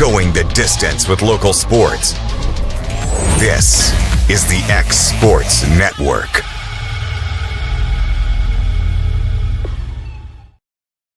Going the distance with local sports. This is the X Sports Network.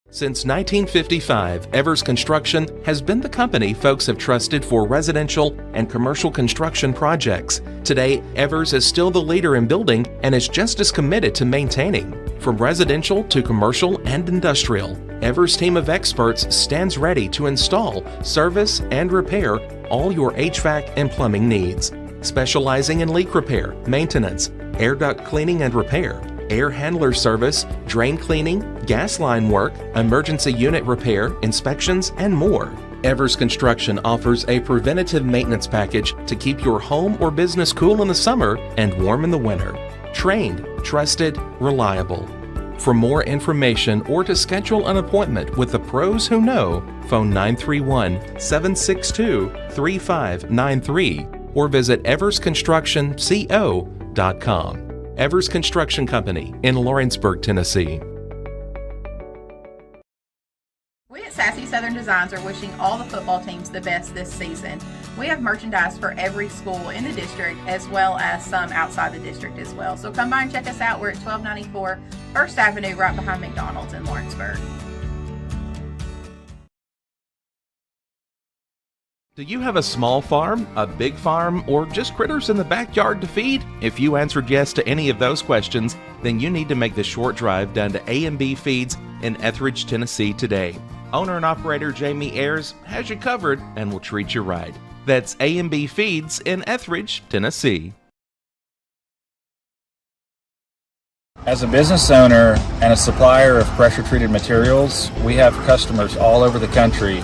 Since 1955, Evers Construction has been the company folks have trusted for residential and commercial construction projects. Today, Evers is still the leader in building and is just as committed to maintaining. From residential to commercial and industrial, Evers' team of experts stands ready to install, service, and repair all your HVAC and plumbing needs. Specializing in leak repair, maintenance, air duct cleaning and repair, air handler service, drain cleaning, gas line work, emergency unit repair, inspections, and more. Evers Construction offers a preventative maintenance package to keep your home or business cool in the summer and warm in the winter. Trained, trusted, reliable. For more information or to schedule an appointment with the pros who know, phone 931-762-3593 or visit eversconstructionco.com. Evers Construction Company in Lawrenceburg, Tennessee. We at Sassy Southern Designs are wishing all the football teams the best this season. We have merchandise for every school in the district as well as some outside the district as well. So come by and check us out. We're at 1294 First Avenue right behind McDonald's in Lawrenceburg. Do you have a small farm, a big farm, or just critters in the backyard to feed? If you answered yes to any of those questions, then you need to make the short drive down to A&B Feeds in Etheridge, Tennessee today. Owner and operator Jamie Ayers has you covered and will treat you right. That's A&B Feeds in Etheridge, Tennessee. As a business owner and a supplier of pressure-treated materials, we have customers all over the country.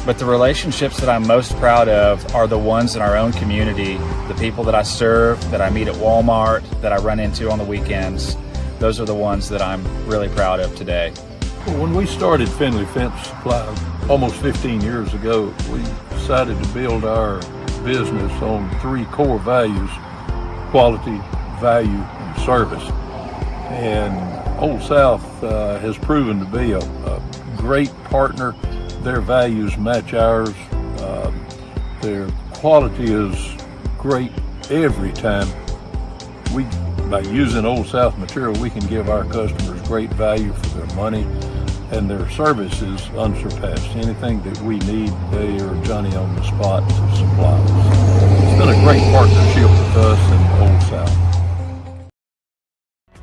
But the relationships that I'm most proud of are the ones in our own community, the people that I serve, that I meet at Walmart, that I run into on the weekends. Those are the ones that I'm really proud of today. When we started Finley Fence Supply almost 15 years ago, we decided to build our business on three core values: quality, value, and service. And Old South has proven to be a great partner. Their values match ours. Their quality is great every time. By using Old South material, we can give our customers great value for their money, and their service is unsurpassed. Anything that we need, they are Johnny on the spot to supply us. It's been a great partnership with us and Old South.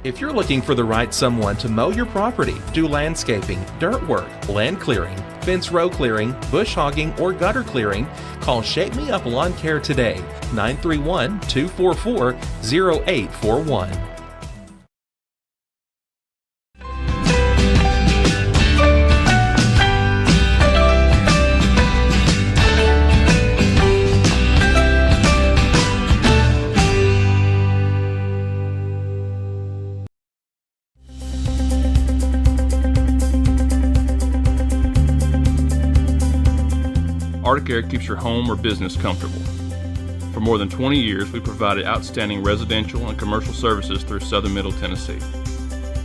If you're looking for the right someone to mow your property, do landscaping, dirt work, land clearing, fence row clearing, bush hogging, or gutter clearing, call Shape Me Up Lawn Care today, 931-244-0841. Arctic Air keeps your home or business comfortable. For more than 20 years, we've provided outstanding residential and commercial services through southern Middle Tennessee.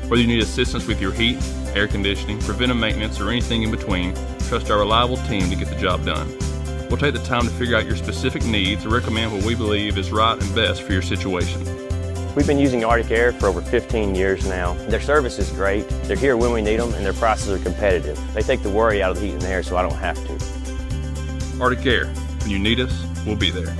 Whether you need assistance with your heat, air conditioning, preventive maintenance, or anything in between, trust our reliable team to get the job done. We'll take the time to figure out your specific needs and recommend what we believe is right and best for your situation. We've been using Arctic Air for over 15 years now. Their service is great, they're here when we need them, and their prices are competitive. They take the worry out of the heat and air so I don't have to. Arctic Air. When you need us, we'll be there.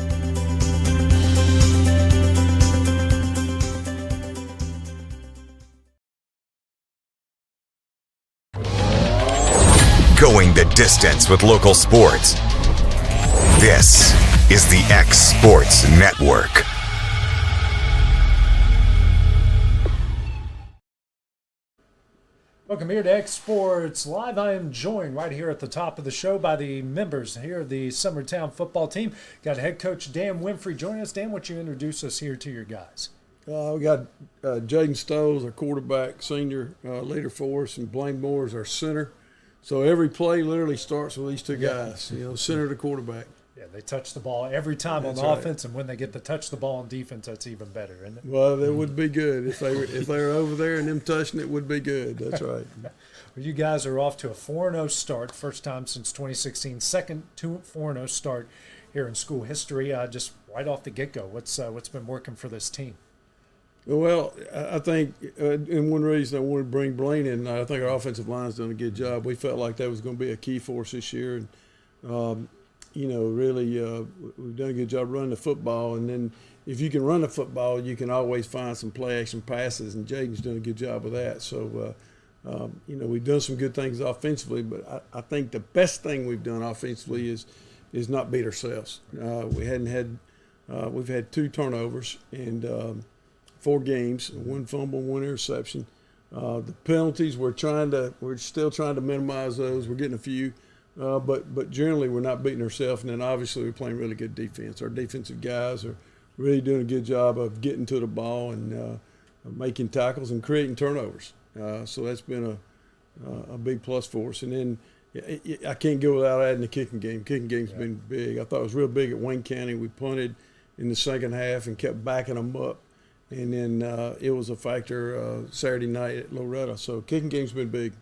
Going the distance with local sports. This is the X Sports Network. Welcome here to X Sports Live. I am joined right here at the top of the show by the members here of the Summertown football team. Got head coach Dan Winfrey joining us. Dan, why don't you introduce us here to your guys? We got Jaden Stowes, our quarterback, senior leader for us, and Blaine Moore is our center. So every play literally starts with these two guys, center to quarterback. Yeah, they touch the ball every time That's on right. offense, and when they get to touch the ball on defense, that's even better, isn't it? Well, that would be good if they were over there and them touching it would be good. That's right. Well, you guys are off to a 4-0 start, first time since 2016, second 4-0 start here in school history. Just right off the get-go, what's been working for this team? Well, I think, and one reason I wanted to bring Blaine in, I think our offensive line's done a good job. We felt like that was going to be a key for us this year, and really, we've done a good job running the football. And then, if you can run the football, you can always find some play action passes, and Jaden's done a good job with that. So, we've done some good things offensively, but I think the best thing we've done offensively is not beat ourselves. We've had 2 turnovers and 4 games, 1 fumble, 1 interception. The penalties, we're still trying to minimize those. We're getting a few, but generally we're not beating ourselves. And then obviously we're playing really good defense. Our defensive guys are really doing a good job of getting to the ball and making tackles and creating turnovers. So that's been a big plus for us. And then I can't go without adding the kicking game. Kicking game's been big. I thought it was real big at Wayne County. We punted in the second half and kept backing them up. And then it was a factor Saturday night at Loretta. So kicking game's been big.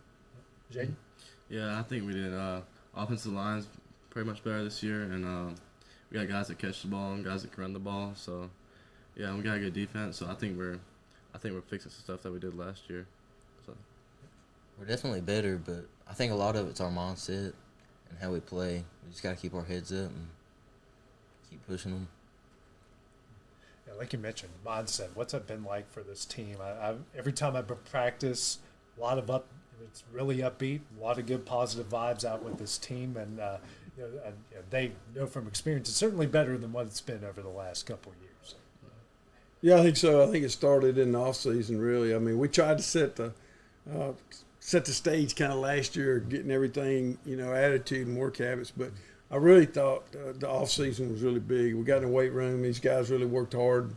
Jaden? Yeah, I think we did. Offensive line's pretty much better this year, and we got guys that catch the ball and guys that can run the ball. So yeah, we got a good defense. So I think we're fixing some stuff that we did last year. So we're definitely better, but I think a lot of it's our mindset and how we play. We just got to keep our heads up and keep pushing them. Yeah, like you mentioned, mindset. What's it been like for this team? Every time I practice, it's really upbeat, a lot of good positive vibes out with this team, and they know from experience it's certainly better than what it's been over the last couple of years. Yeah, I think so. I think it started in the off season. Really, I mean, we tried to set the stage kind of last year, getting everything, attitude and work habits, but I really thought the off-season was really big. We got in the weight room. These guys really worked hard,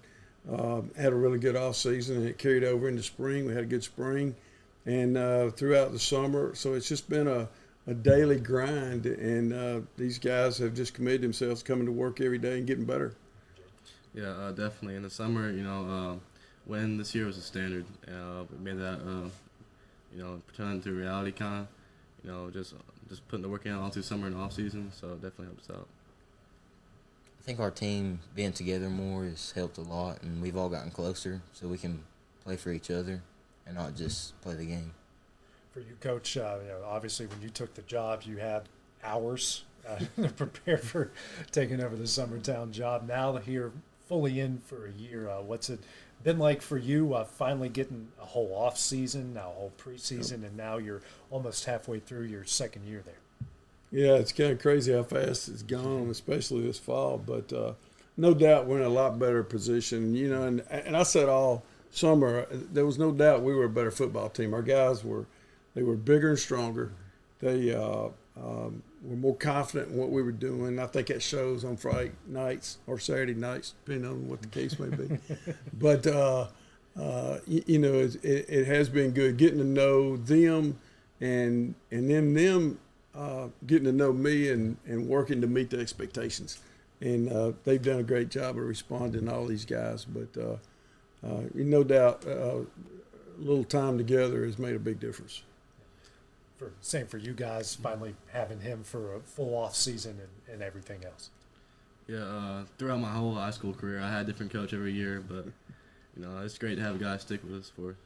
had a really good off-season, and it carried over into spring. We had a good spring and throughout the summer. So it's just been a daily grind, and these guys have just committed themselves coming to work every day and getting better. yeah, definitely. In the summer, when this year was a standard, we made that pretend to reality kind of, just putting the work in all through summer and off season. So it definitely helps out. I think our team being together more has helped a lot, and we've all gotten closer so we can play for each other and not just play the game. For you, Coach, obviously when you took the job, you had hours to prepare for taking over the Summertown job. Now here, fully in for a year, what's it been like for you finally getting a whole off season, now a whole preseason, and now you're almost halfway through your second year there? Yeah, it's kind of crazy how fast it's gone, especially this fall. But no doubt we're in a lot better position. And I said all summer, there was no doubt we were a better football team. Our guys were bigger and stronger. They were more confident in what we were doing. I think that shows on Friday nights or Saturday nights, depending on what the case may be. But it has been good getting to know them, and then them getting to know me and working to meet the expectations. And they've done a great job of responding to all these guys. But no doubt, a little time together has made a big difference. Same for you guys, finally having him for a full off season and everything else. Yeah, throughout my whole high school career, I had a different coach every year, but it's great to have a guy stick with us for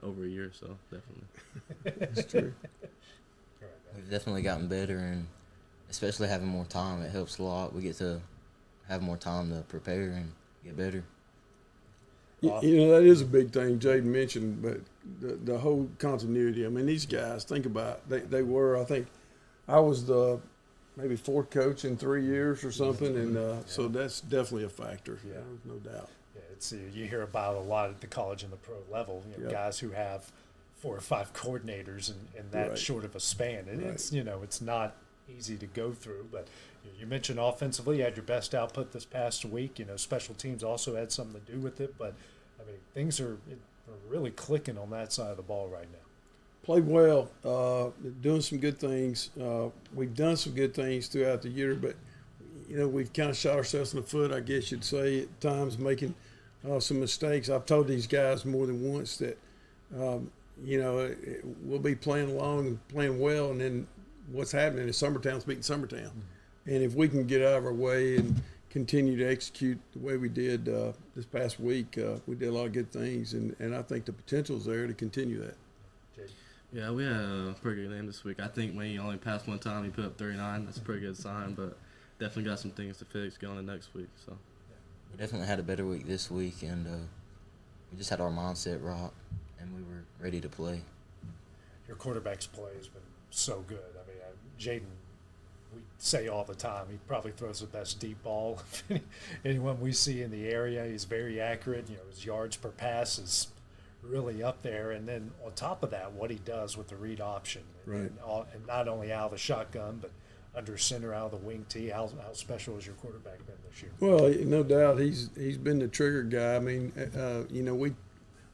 over a year. So definitely, That's true. We've definitely gotten better, and especially having more time, it helps a lot. We get to have more time to prepare and get better. That is a big thing Jaden mentioned, but the whole continuity. I mean, these guys, think about it, they were, I think, I was the maybe fourth coach in 3 years or something, and so that's definitely a factor. Yeah, no doubt. Yeah, it's you hear about a lot at the college and the pro level. Guys who have 4 or 5 coordinators in that Right. short of a span, and Right. it's not easy to go through. But you mentioned offensively, you had your best output this past week. Special teams also had something to do with it, but I mean things are really clicking on that side of the ball right now. Played well, doing some good things. We've done some good things throughout the year, but we've kind of shot ourselves in the foot, I guess you'd say, at times making some mistakes. I've told these guys more than once that, we'll be playing along and playing well, and then what's happening is Summertown's beating Summertown. Mm-hmm. And if we can get out of our way and continue to execute the way we did this past week, we did a lot of good things, and I think the potential's there to continue that. Yeah, we had a pretty good game this week. I think when he only passed one time, he put up 39. That's a pretty good sign, but definitely got some things to fix going into next week. So we definitely had a better week this week, and we just had our mindset right, and we were ready to play. Your quarterback's play has been so good. I mean, Jaden, we say all the time, he probably throws the best deep ball of anyone we see in the area. He's very accurate. His yards per pass is really up there, and then on top of that, what he does with the read option, right. and not only out of the shotgun, but under center, out of the wing tee. How special has your quarterback been this year? Well, no doubt he's been the trigger guy. I mean,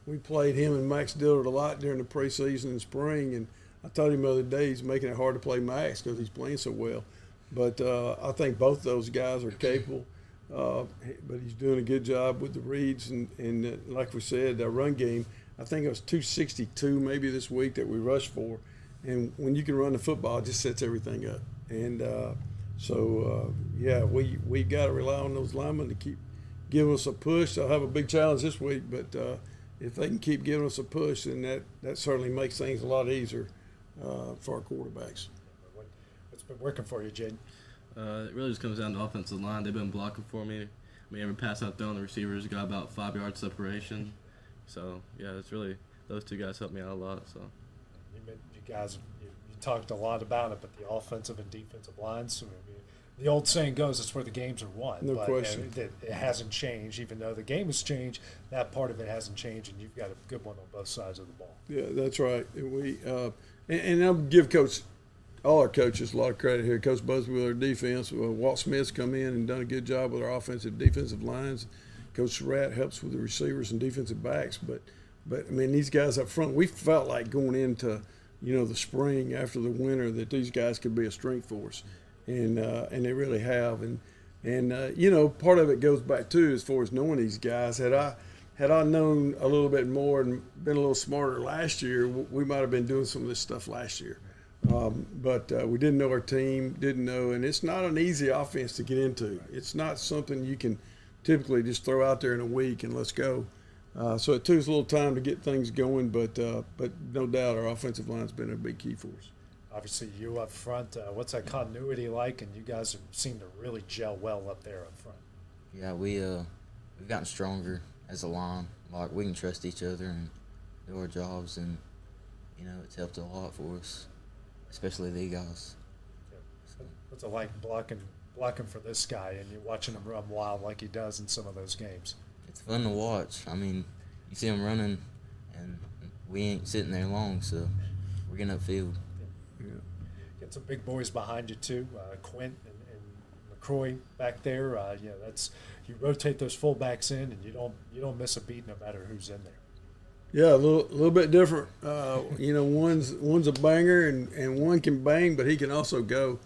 we played him and Max Dillard a lot during the preseason and spring, and I told him the other day he's making it hard to play Max because he's playing so well. But I think both those guys are capable. But he's doing a good job with the reads, and like we said, our run game, I think it was 262 maybe this week that we rushed for. And when you can run the football, it just sets everything up. And we got to rely on those linemen to keep giving us a push. They'll have a big challenge this week, but if they can keep giving us a push, then that certainly makes things a lot easier for our quarterbacks. What's been working for you, Jaden? It really just comes down to offensive line. They've been blocking for me. I mean, every pass I've thrown, the receivers got about 5 yard separation. So, yeah, it's really those two guys helped me out a lot. So, you guys, you talked a lot about it, but the offensive and defensive lines, the old saying goes, it's where the games are won. No question. It hasn't changed. Even though the game has changed, that part of it hasn't changed, and you've got a good one on both sides of the ball. Yeah, that's right. And I'll give all our coaches a lot of credit here. Coach Busby with our defense. Walt Smith's come in and done a good job with our offensive defensive lines. Coach Surratt helps with the receivers and defensive backs. But I mean, these guys up front, we felt like going into, the spring after the winter that these guys could be a strength for us. And they really have. And part of it goes back, too, as far as knowing these guys. Had I known a little bit more and been a little smarter last year, we might have been doing some of this stuff last year. But we didn't know our team, and it's not an easy offense to get into. It's not something you can typically just throw out there in a week and let's go. So it took us a little time to get things going, but no doubt our offensive line's been a big key for us. Obviously, you up front, what's that continuity like? And you guys seem to really gel well up there up front. Yeah, we've gotten stronger as a line. Like, we can trust each other and do our jobs, and it's helped a lot for us, especially the guys. So. What's it like blocking for this guy, and you're watching him run wild like he does in some of those games? It's fun to watch. I mean, you see him running, and we ain't sitting there long, so we're getting upfield. Yeah. Get some big boys behind you too, Quint and McCroy back there. That's you rotate those fullbacks in, and you don't miss a beat no matter who's in there. Yeah, a little bit different. One's a banger, and one can bang, but he can also go.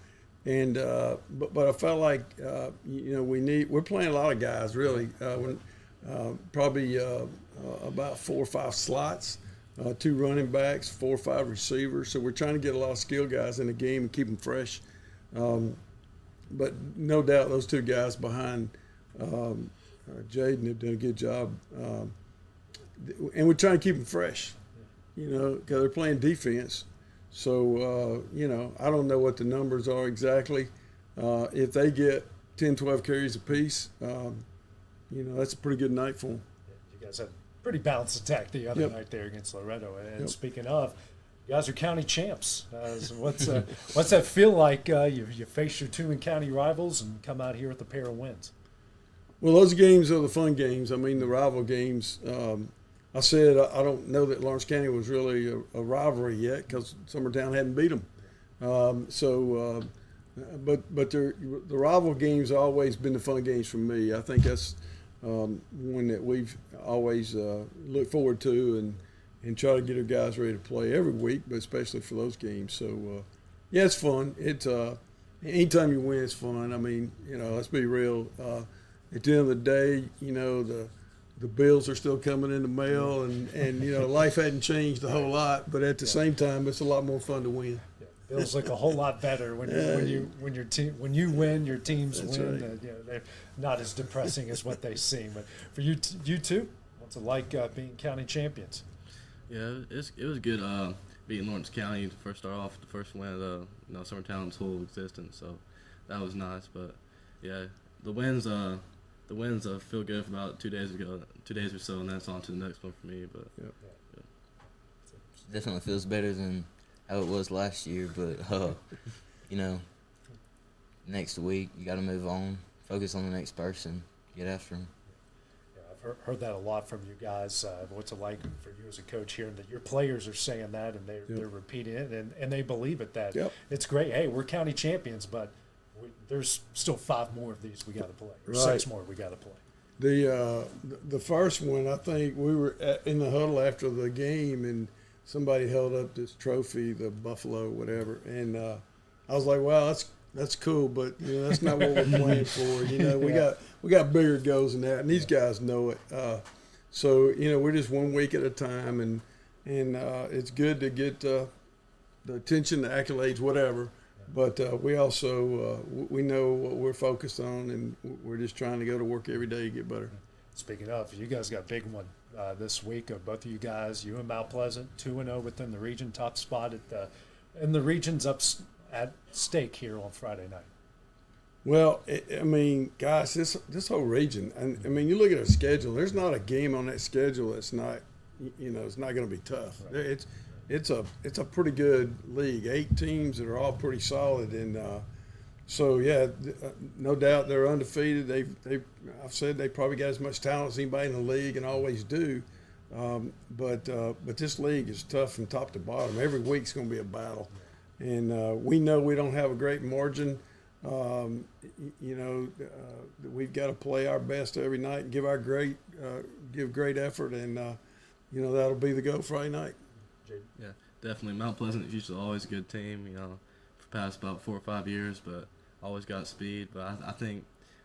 And but I felt like we're playing a lot of guys really. Probably about 4 or 5 slots, 2 running backs, 4 or 5 receivers. So we're trying to get a lot of skill guys in the game and keep them fresh. But no doubt those 2 guys behind Jaden have done a good job. And we're trying to keep them fresh, because they're playing defense. So, I don't know what the numbers are exactly. If they get 10, 12 carries apiece, that's a pretty good night for them. You guys had a pretty balanced attack the other night there against Loretto. And speaking of, you guys are county champs. So what's that feel like? You face your 2 in-county rivals and come out here with a pair of wins. Well, those games are the fun games. I mean, the rival games. I said I don't know that Lawrence County was really a rivalry yet because Summertown hadn't beat them. But the rival games have always been the fun games for me. I think that's one that we've always looked forward to and try to get our guys ready to play every week, but especially for those games. So, it's fun. It's anytime you win, it's fun. I mean, let's be real. At the end of the day, the bills are still coming in the mail, and life hadn't changed a whole lot. But at the same time, it's a lot more fun to win. Feels like a whole lot better when you win, your teams That's win. right. They're not as depressing as what they seem. But for you too, what's it like being county champions? Yeah, it was good beating Lawrence County to first start off, the first win of Summertown's whole existence. So that was nice. But yeah, the wins feel good for about 2 days or so, and that's on to the next one for me. But Yep. It definitely feels better than how it was last year, but next week you got to move on, focus on the next person, get after them. Yeah, I've heard that a lot from you guys. What's it like for you as a coach here, and that your players are saying that, and they're repeating it, and they believe it. That it's great. Hey, we're county champions, but there's still 5 more of these we got to play, or 6 more we got to play. The first one, I think we were in the huddle after the game, and somebody held up this trophy, the Buffalo, whatever, and I was like, "Wow, that's cool," but that's not what we're playing for. We got bigger goals than that, and these guys know it. So we're just 1 week at a time, and it's good to get the attention, the accolades, whatever. But we also we know what we're focused on, and we're just trying to go to work every day to get better. Speaking of, you guys got a big one this week. Both of you guys, you and Mount Pleasant, 2-0 within the region, top spot in the region's up at stake here on Friday night. Well, I mean, gosh, this whole region, and I mean, you look at our schedule. There's not a game on that schedule that's not, it's not going to be tough. Right. It's a pretty good league. 8 teams that are all pretty solid, and so yeah, no doubt they're undefeated. I've said they probably got as much talent as anybody in the league, and always do. But this league is tough from top to bottom. Every week's going to be a battle, and we know we don't have a great margin. We've got to play our best every night and give great effort, and that'll be the go Friday night. yeah, definitely. Mount Pleasant is usually always a good team. For the past about 4 or 5 years, but always got speed. But I think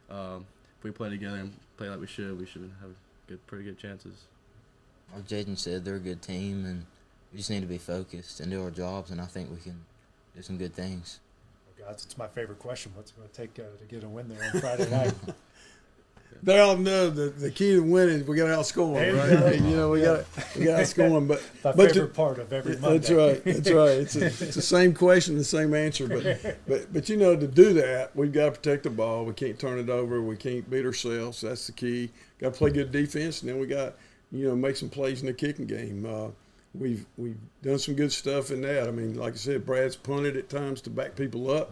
if we play together and play like we should have pretty good chances. Like Jaden said, they're a good team, and we just need to be focused and do our jobs, and I think we can do some good things. Well, guys, it's my favorite question. What's it going to take to get a win there on Friday night? They all know the key to winning is we got to outscore them, right? We got to outscore them. But my favorite part of every Monday. That's right. It's the same question, the same answer. But to do that, we've got to protect the ball. We can't turn it over. We can't beat ourselves. That's the key. Got to play good defense, and then we got make some plays in the kicking game. We've done some good stuff in that. I mean, like I said, Brad's punted at times to back people up.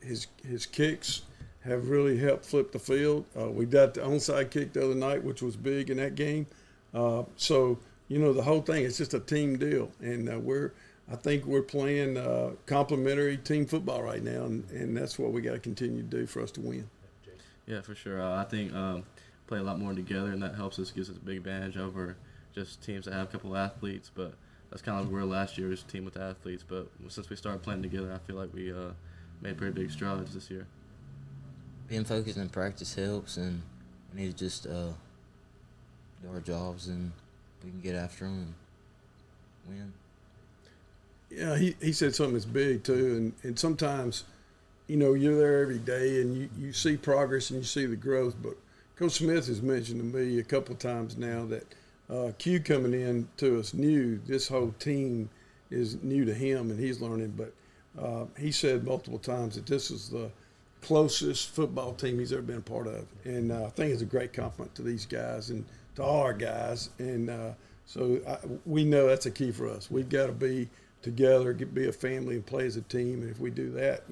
His kicks have really helped flip the field. We got the onside kick the other night, which was big in that game. So the whole thing, it's just a team deal, and I think we're playing complementary team football right now, and that's what we got to continue to do for us to win. Yeah, for sure. I think play a lot more together, and that gives us a big advantage over just teams that have a couple of athletes. But that's kind of like where last year was a team with athletes. But since we started playing together, I feel like we made pretty big strides this year. Being focused in practice helps, and we need to just do our jobs, and we can get after them and win. Yeah, he said something that's big too, and sometimes, you're there every day and you see progress and you see the growth. But Coach Smith has mentioned to me a couple of times now that Q coming in to us new, this whole team is new to him and he's learning. But he said multiple times that this is the closest football team he's ever been a part of, and I think it's a great compliment to these guys and to all our guys. And so we know that's a key for us. We've got to be together, be a family, and play as a team. And if we do that,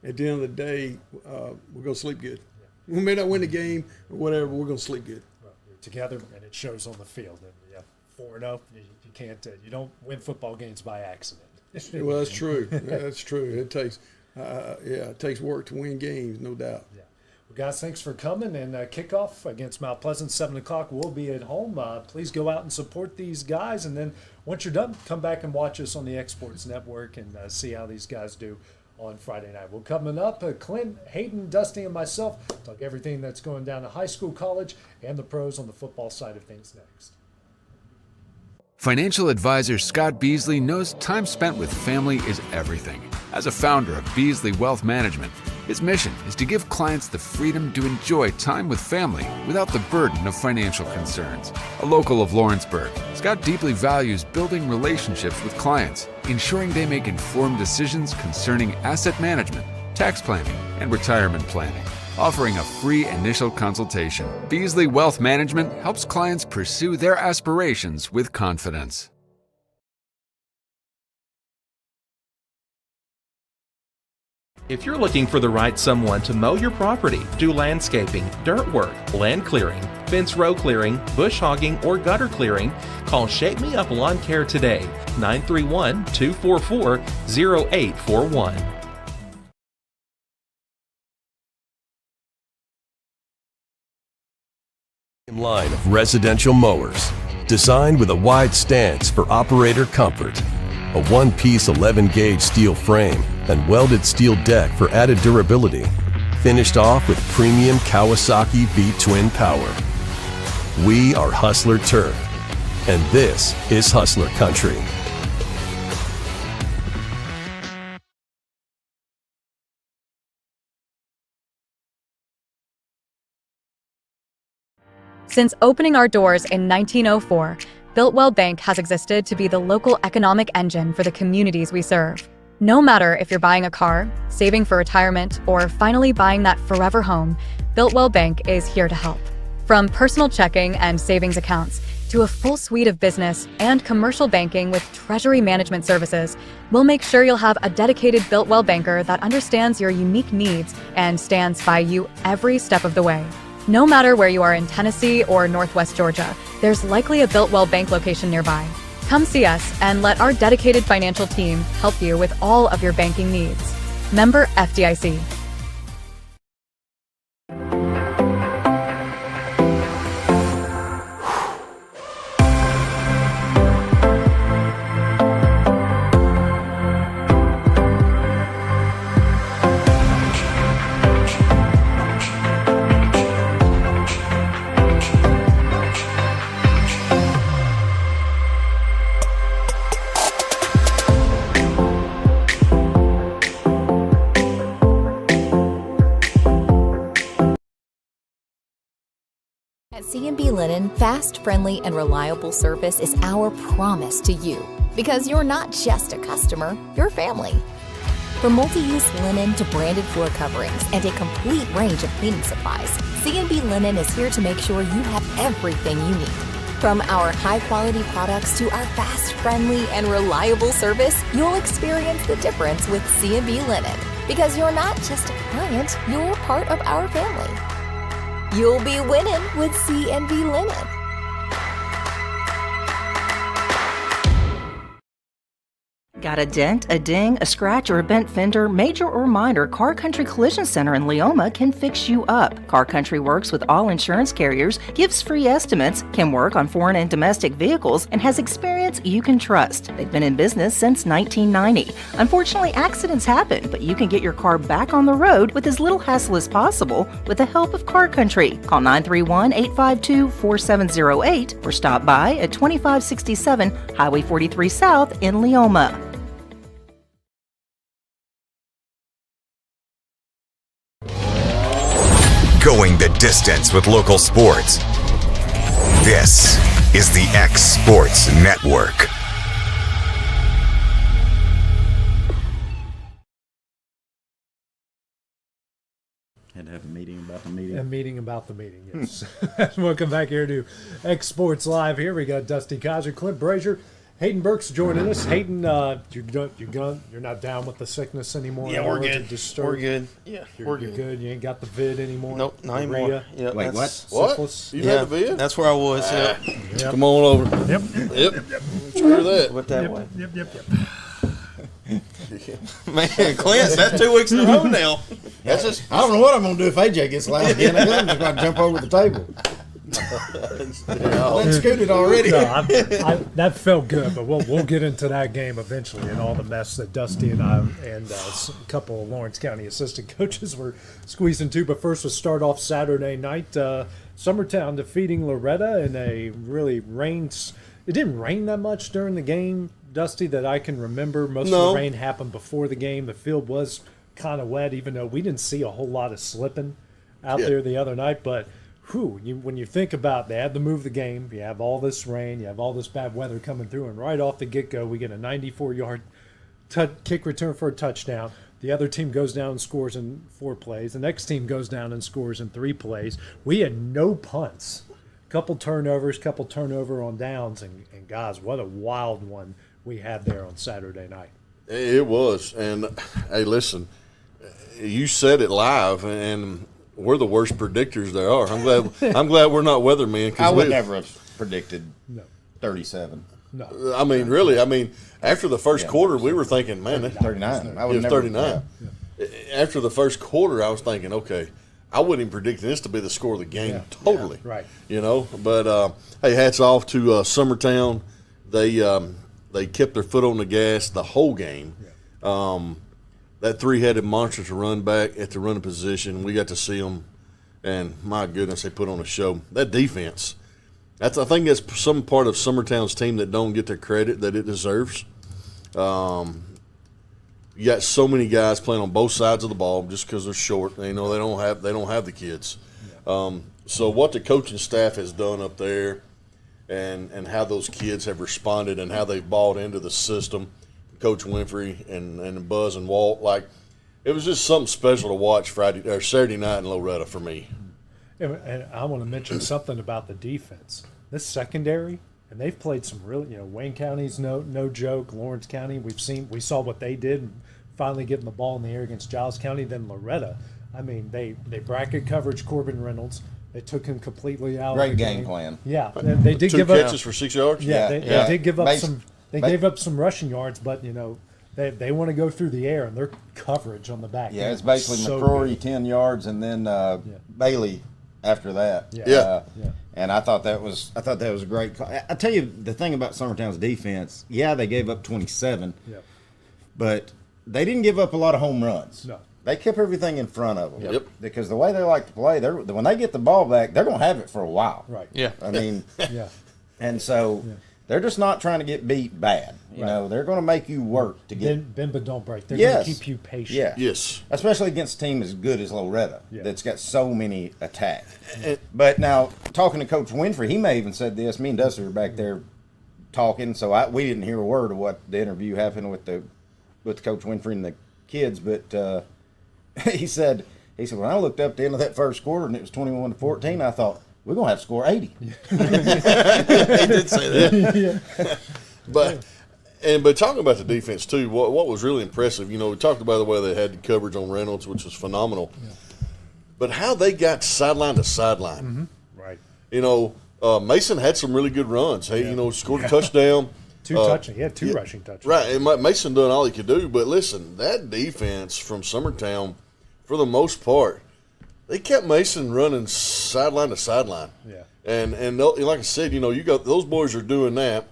at the end of the day, we're going to sleep good. We may not win the game or whatever, we're going to sleep good. Well, you're together, and it shows on the field. And 4-0, you can't. You don't win football games by accident. Well, that's true. That's true. It takes. It takes work to win games, no doubt. Yeah. Well, guys, thanks for coming. And kickoff against Mount Pleasant, 7 o'clock. We'll be at home. Please go out and support these guys. And then once you're done, come back and watch us on the Exports Network and see how these guys do on Friday night. Well, coming up, Clint, Hayden, Dusty, and myself talk everything that's going down at high school, college, and the pros on the football side of things next. Financial advisor Scott Beasley knows time spent with family is everything. As a founder of Beasley Wealth Management, his mission is to give clients the freedom to enjoy time with family without the burden of financial concerns. A local of Lawrenceburg, Scott deeply values building relationships with clients, ensuring they make informed decisions concerning asset management, tax planning, and retirement planning. Offering a free initial consultation, Beasley Wealth Management helps clients pursue their aspirations with confidence. If you're looking for the right someone to mow your property, do landscaping, dirt work, land clearing, fence row clearing, bush hogging, or gutter clearing, call Shape Me Up Lawn Care today, 931-244-0841. Line of residential mowers, designed with a wide stance for operator comfort, a one-piece 11-gauge steel frame and welded steel deck for added durability, finished off with premium Kawasaki V-twin power. We are Hustler Turf, and this is Hustler Country. Since opening our doors in 1904, Builtwell Bank has existed to be the local economic engine for the communities we serve. No matter if you're buying a car, saving for retirement, or finally buying that forever home, Builtwell Bank is here to help. From personal checking and savings accounts to a full suite of business and commercial banking with treasury management services, we'll make sure you'll have a dedicated Builtwell banker that understands your unique needs and stands by you every step of the way. No matter where you are in Tennessee or Northwest Georgia, there's likely a Builtwell Bank location nearby. Come see us and let our dedicated financial team help you with all of your banking needs. Member FDIC. At C&B Linen, fast, friendly, and reliable service is our promise to you. Because you're not just a customer, you're family. From multi-use linen to branded floor coverings and a complete range of cleaning supplies, C&B Linen is here to make sure you have everything you need. From our high-quality products to our fast, friendly, and reliable service, you'll experience the difference with C&B Linen. Because you're not just a client, you're part of our family. You'll be winning with C&B Linen. Got a dent, a ding, a scratch, or a bent fender? Major or minor, Car Country Collision Center in Leoma can fix you up. Car Country works with all insurance carriers, gives free estimates, can work on foreign and domestic vehicles, and has experience you can trust. They've been in business since 1990. Unfortunately, accidents happen, but you can get your car back on the road with as little hassle as possible with the help of Car Country. Call 931-852-4708 or stop by at 2567 Highway 43 South in Leoma. Going the distance with local sports. This is the X Sports Network. Had to have a meeting about the meeting. A meeting about the meeting, yes. Welcome back here to X Sports Live. Here we got Dusty Kaiser, Clint Brazier, Hayden Burks joining us. Hayden, you're not down with the sickness anymore? Yeah, we're good. We're good. Yeah, we're good. You ain't got the vid anymore? Nope, not anymore. Yep, wait, what? Syphilis? You had the vid? That's where I was. Yep. Come on over. Yep. Screw that. What that way? Yep. Man, Clint, that's 2 weeks in a row now. That's just. I don't know what I'm going to do if AJ gets loud again. I'm just going to jump over the table. Been scooted already. No, that felt good, but we'll get into that game eventually and all the mess that Dusty and I and a couple of Lawrence County assistant coaches were squeezing to. But first, we'll start off Saturday night. Summertown defeating Loretta in a really it didn't rain that much during the game, Dusty, that I can remember. Most of the rain happened before the game. The field was kind of wet, even though we didn't see a whole lot of slipping out there the other night. But when you think about they had to move the game, you have all this rain, you have all this bad weather coming through, and right off the get-go, we get a 94-yard kick return for a touchdown. The other team goes down and scores in 4 plays. The next team goes down and scores in 3 plays. We had no punts. Couple turnover on downs, and guys, what a wild one we had there on Saturday night. It was, and hey, listen, you said it live, and we're the worst predictors there are. I'm glad we're not weathermen. I would never have predicted 37. No, I mean, really, after the first quarter, we were thinking, man, 39. I would never 39. Yeah. After the first quarter, I was thinking, okay, I wouldn't even predict this to be the score of the game totally. Yeah, right. You know, but hey, hats off to Summertown. They kept their foot on the gas the whole game. Yeah. That 3-headed monster to run back at the running position, we got to see them, and my goodness, they put on a show. That defense, I think that's some part of Summertown's team that don't get the credit that it deserves. You got so many guys playing on both sides of the ball just because they're short. They don't have the kids. Yeah. So what the coaching staff has done up there, and how those kids have responded and how they've bought into the system, Coach Winfrey and Buzz and Walt, like it was just something special to watch Saturday night in Loretta for me. And I want to mention something about the defense. This secondary. And they've played some really, Wayne County's no joke. Lawrence County, we saw what they did, finally getting the ball in the air against Giles County. Then Loretta, they bracket coverage Corbin Reynolds. They took him completely out. Great game plan. Yeah, they did give up 2 catches for 6 yards. Yeah, they did give up some. They gave up some rushing yards, but they want to go through the air, and their coverage on the back. Yeah, it's basically McCrory 10 yards, and then Bailey after that. Yeah. And I thought that was a great call. I tell you the thing about Summertown's defense. Yeah, they gave up 27, but they didn't give up a lot of home runs. No, they kept everything in front of them. Yep. Because the way they like to play, when they get the ball back, they're going to have it for a while. Right. Yeah. I mean, and so they're just not trying to get beat bad. You know, they're going to make you work to get. Bend but don't break. They're going to keep you patient. Yeah. Yes. Especially against a team as good as Loretta that's got so many attacks. But now, talking to Coach Winfrey, he may even said this. Me and Dusty were back there talking, so we didn't hear a word of what the interview happened with Coach Winfrey and the kids. But he said when I looked up at the end of that first quarter and it was 21-14, I thought, we're going to have to score 80. He did say that. But talking about the defense, too, what was really impressive, we talked about the way they had the coverage on Reynolds, which was phenomenal. Yeah. But how they got sideline to sideline. Mm-hmm. Right. Mason had some really good runs. Hey, scored a touchdown. He had 2 rushing touchdowns. Right, and Mason done all he could do. But listen, that defense from Summertown, for the most part, they kept Mason running sideline to sideline. Yeah. And like I said, you got those boys are doing that,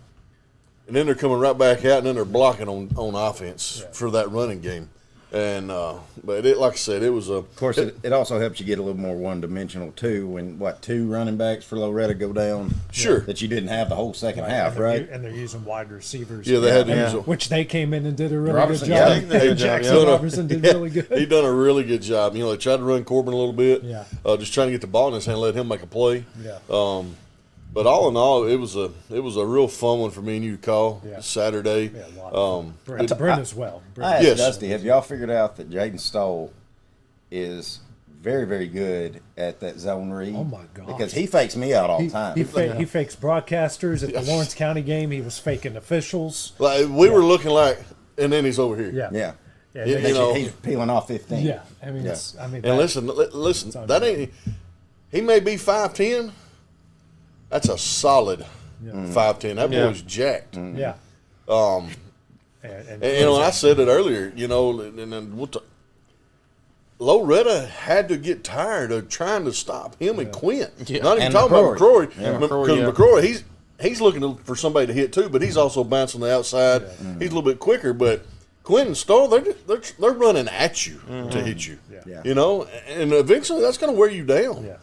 and then they're coming right back out, and then they're blocking on offense for that running game. And but like I said, it was a. Of course, it also helps you get a little more one-dimensional too. When 2 running backs for Loretta go down, that you didn't have the whole second half, right? And they're using wide receivers. Yeah, they had to use them. Which they came in and did a really Robertson, good job. yeah. Jackson Robertson did really good. He done a really good job. They tried to run Corbin a little bit. Yeah. Just trying to get the ball in his hand, let him make a play. Yeah. But all in all, it was a real fun one for me and you to call Saturday. Yeah, a lot of fun. Brent as well. I asked Dusty, have y'all figured out that Jaden Stoll is very, very good at that zone read? Oh, my gosh. Because he fakes me out all the time. He fakes broadcasters. At the Lawrence County game, he was faking officials. Like we were looking like, and then he's over here. Yeah. He's peeling off 15. Yeah. And listen, that ain't – he may be 5'10". That's a solid 5'10". That boy's jacked. Yeah. And I said it earlier, and then Loretta had to get tired of trying to stop him and Quint. Yeah. Not even And talking about McCrory. Yeah, Because McCrory, he's looking for somebody to hit too, but he's also bouncing the outside. He's a little bit quicker, but Quint and Stoll, they're running at you to hit you. Yeah. You know, and eventually that's going to wear you down. Yeah.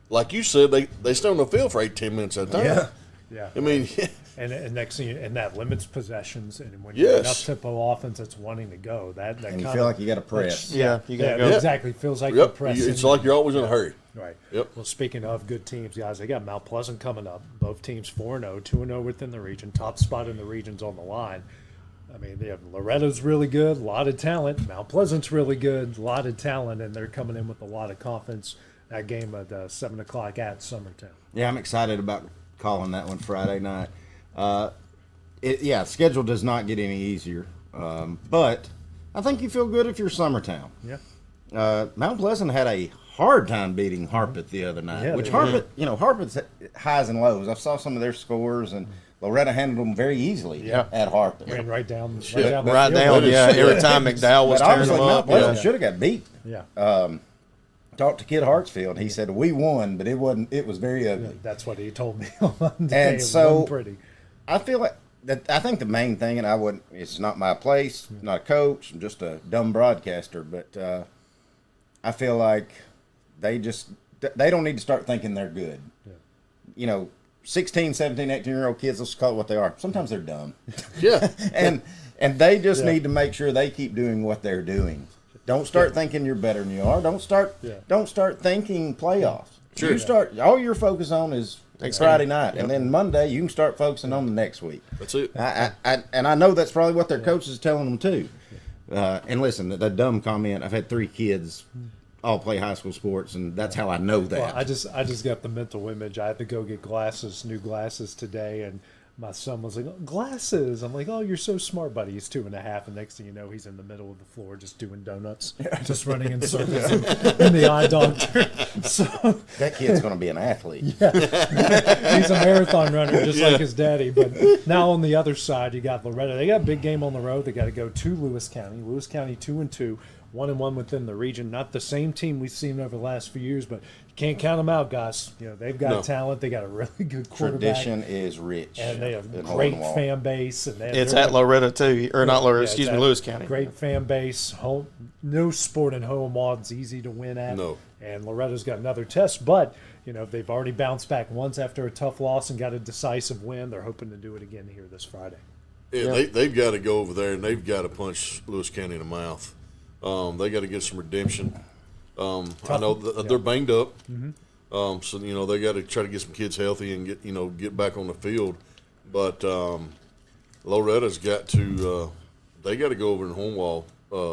Like you said, they stay on the field for 8-10 minutes at a time. Yeah. Yeah. I mean, and next thing, and that limits possessions. And when you're an up-tempo offense that's wanting to go, that And you feel like you got to press. Yeah, you gotta go. go. Exactly. Feels like you're pressing. It's like you're always in a hurry. Right. Yep. Well, speaking of good teams, guys, they got Mount Pleasant coming up. Both teams 4-0, 2-0 within the region. Top spot in the region's on the line. I mean, they have Loretta's really good, a lot of talent. Mount Pleasant's really good, a lot of talent, and they're coming in with a lot of confidence. That game at 7 o'clock at Summertown. Yeah, I'm excited about calling that one Friday night. Schedule does not get any easier, but I think you feel good if you're Summertown. Yeah. Mount Pleasant had a hard time beating Harpeth the other night, which Harpeth's highs and lows. I saw some of their scores, and Loretta handled them very easily at Harpeth. Ran right down. Every time McDowell was turning them Mount up. Pleasant should have got beat. Yeah. Talked to Kid Hartsfield. He said we won, but it wasn't. It was very ugly. That's what he told me on Monday. And so pretty. I feel like that. I think the main thing, and I wouldn't. It's not my place. I'm not a coach. I'm just a dumb broadcaster. But I feel like they don't need to start thinking they're good. Yeah. You know, 16, 17, 18-year-old kids. Let's call it what they are. Sometimes they're dumb. Yeah. and they just need to make sure they keep doing what they're doing. Don't start thinking you're better than you are. Don't start thinking playoffs. Sure. You start. All you're focused on is Friday night, and then Monday you can start focusing on the next week. That's it. And I know that's probably what their coach is telling them too. And listen, that dumb comment. I've had 3 kids all play high school sports, and that's how I know that. Well, I just got the mental image. I had to go get new glasses today, and my son was like, glasses. I'm like, oh, you're so smart, buddy. He's 2.5, and next thing you know, he's in the middle of the floor just doing donuts, just running in circles in the eye doctor. So that kid's going to be an athlete. Yeah, he's a marathon runner just like his daddy. But now on the other side, you got Loretta. They got a big game on the road. They got to go to Lewis County. Lewis County 2-2. 1-1 within the region. Not the same team we've seen over the last few years, but you can't count them out, guys. You know, they've got talent. They got a really good quarterback. Tradition is rich. And they have a great fan base. And It's at Loretta, too. Or not Loretta, Lewis County. Great fan base. Home, no sport and home odds easy to win at. No. And Loretta's got another test, but, you know, they've already bounced back once after a tough loss and got a decisive win. They're hoping to do it again here this Friday. Yeah, they've got to go over there, and they've got to punch Lewis County in the mouth. They got to get some redemption. I know they're banged up, so you know they got to try to get some kids healthy and get back on the field. But Loretta's got to they got to go over in Hornwall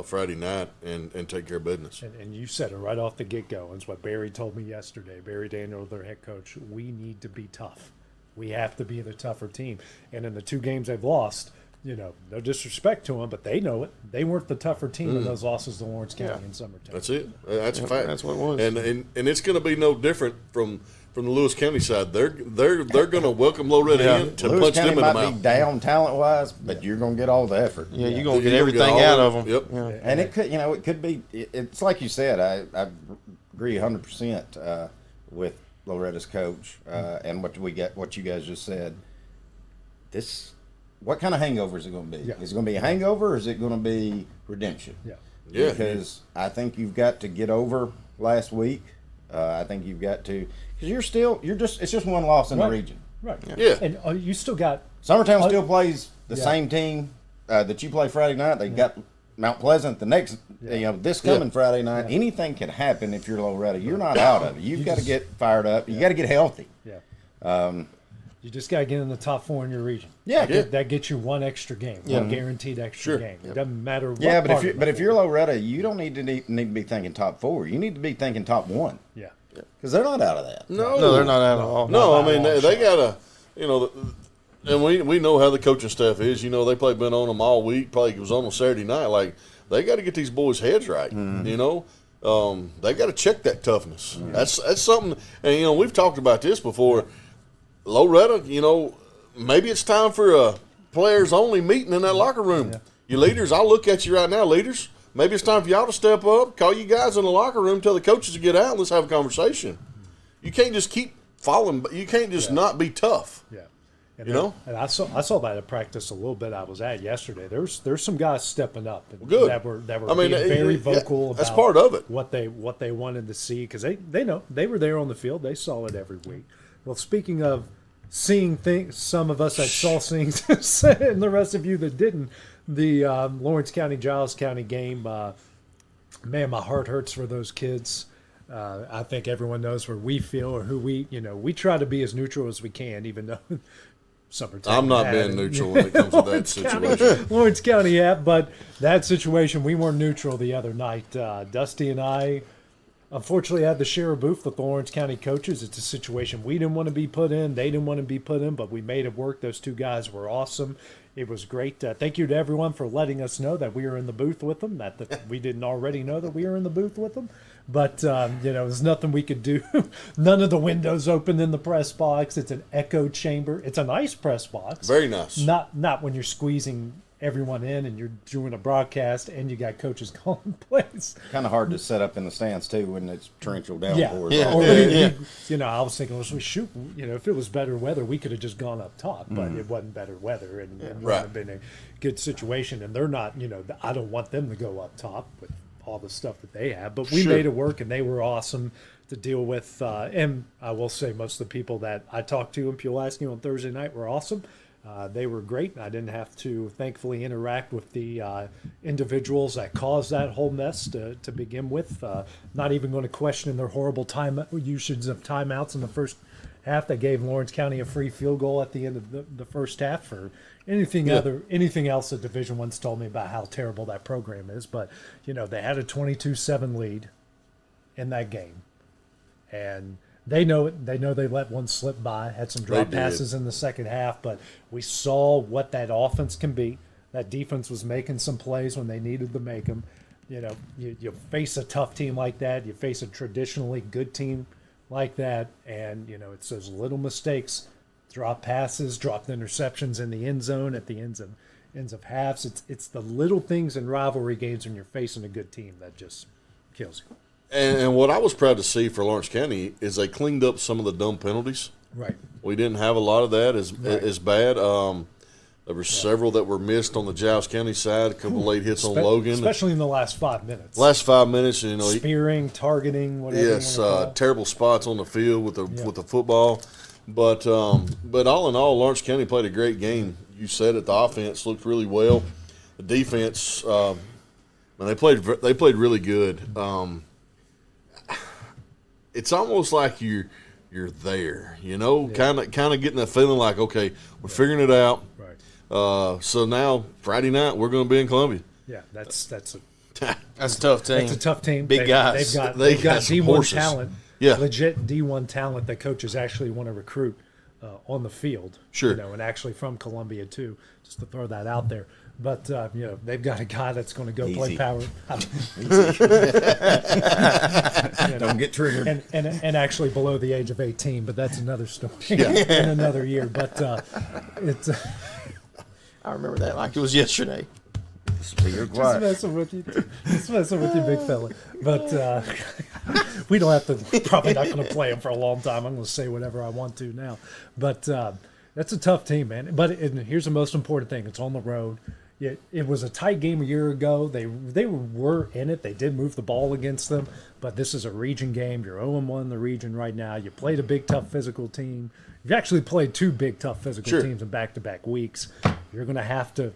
Friday night and take care of business. And you said it right off the get-go. It's what Barry told me yesterday. Barry Daniel, their head coach. We need to be tough. We have to be the tougher team. And in the 2 games they've lost, you know, no disrespect to them, but they know it. They weren't the tougher team in those losses to Lawrence County in Summertown. That's it. That's a fact. That's what it was. And it's going to be no different from the Lewis County side. They're going to welcome Loretta in to Lewis punch County them in the might mouth. be down talent-wise, but you're going to get all the effort. Yeah, you're going to get everything out of them. Yep. Yeah. And it could, it could be. It's like you said. I agree 100% with Loretta's coach and what you guys just said. What kind of hangover is it going to be? Yeah. Is it going to be a hangover, or is it going to be redemption? Yeah. Yeah. Because I think you've got to get over last week. I think you've got to, because it's just one loss in the region. Right. Yeah. And you still got Summertown still plays the same team that you play Friday night. They got Mount Pleasant the next, this coming Friday night. Anything can happen if you're Loretta. You're not out of it. You've got to get fired up. You got to get healthy. Yeah. You just got to get in the top 4 in your region. Yeah. That gets you one extra game, one guaranteed extra game. It doesn't matter what. Yeah, but if you're Loretta, you don't need to be thinking top 4. You need to be thinking top 1. Yeah. Because they're not out of that. No, they're not out at all. No, I mean they got to, and we know how the coaching staff is. You know, they probably been on them all week. Probably it was on Saturday night. Like they got to get these boys' heads right. You know, they got to check that toughness. That's something. And we've talked about this before. Loretta, maybe it's time for a players only meeting in that locker room. You leaders, I'll look at you right now, leaders. maybe it's time for y'all to step up, call you guys in the locker room, tell the coaches to get out, and let's have a conversation. You can't just keep following. You can't just not be tough. Yeah. And you know, and I saw that at practice a little bit. I was at yesterday. There's some guys stepping up Good. that were being very vocal about that's part of it. What they wanted to see, because they know they were there on the field. They saw it every week. Well, speaking of seeing things, some of us that saw things, and the rest of you that didn't, the Lawrence County Giles County game. Man, my heart hurts for those kids. I think everyone knows where we feel or who we try to be as neutral as we can, even though Summertown. I'm not being neutral when it comes to that situation. Lawrence County, but that situation, we weren't neutral the other night. Dusty and I, unfortunately, had to share a booth with the Lawrence County coaches. It's a situation we didn't want to be put in. They didn't want to be put in, but we made it work. Those two guys were awesome. It was great. Thank you to everyone for letting us know that we were in the booth with them, that we didn't already know that we were in the booth with them. But, there's nothing we could do. None of the windows open in the press box. It's an echo chamber. It's a nice press box. Very nice. Not when you're squeezing everyone in and you're doing a broadcast and you got coaches calling plays. Kind of hard to set up in the stands, too, when it's torrential downpours. I was thinking, if it was better weather, we could have just gone up top. But it wasn't better weather, and it would have been a good situation. And they're not, I don't want them to go up top with all the stuff that they have, but we made it work, and they were awesome to deal with. And I will say, most of the people that I talked to in Pulaski on Thursday night were awesome. They were great. I didn't have to, thankfully, interact with the individuals that caused that whole mess to begin with. Not even going to question their horrible usage of timeouts in the first half. They gave Lawrence County a free field goal at the end of the first half for anything else that Division I's told me about how terrible that program is. But they had a 22-7 lead in that game, and they know it. They know they let one slip by. Had some drop passes in the second half, but we saw what that offense can be. That defense was making some plays when they needed to make them. You face a tough team like that. You face a traditionally good team like that, and it's those little mistakes. Drop passes, dropped interceptions in the end zone at the ends of halves. It's the little things in rivalry games when you're facing a good team that just kills you. And what I was proud to see for Lawrence County is they cleaned up some of the dumb penalties. Right. We didn't have a lot of that as bad. There were several that were missed on the Giles County side. A couple late hits on Logan, especially in the last 5 minutes. Spearing, targeting, whatever. Yes, terrible spots on the field with the football. But all in all, Lawrence County played a great game. You said it. The offense looked really well. The defense, they played really good. It's almost like you're there, kind of getting that feeling like, okay, we're figuring it out. Right. So now Friday night we're going to be in Columbia. Yeah, that's a tough team. That's a tough team. Big guys. They've got some D1 horses. talent. Yeah. Legit D1 talent that coaches actually want to recruit on the field. Sure. And actually from Columbia too, just to throw that out there. But they've got a guy that's going to go play power. Don't get triggered. And actually below the age of 18, but that's another story in another year. But it's. I remember that like it was yesterday. Just messing with you, big fella. But we don't have to. Probably not going to play him for a long time. I'm going to say whatever I want to now. But that's a tough team, man. But here's the most important thing: it's on the road. It was a tight game a year ago. They were in it. They did move the ball against them. But this is a region game. You're 0-1 in the region right now. You played a big, tough physical team. You've actually played two big, tough physical teams in back-to-back weeks. You're going to have to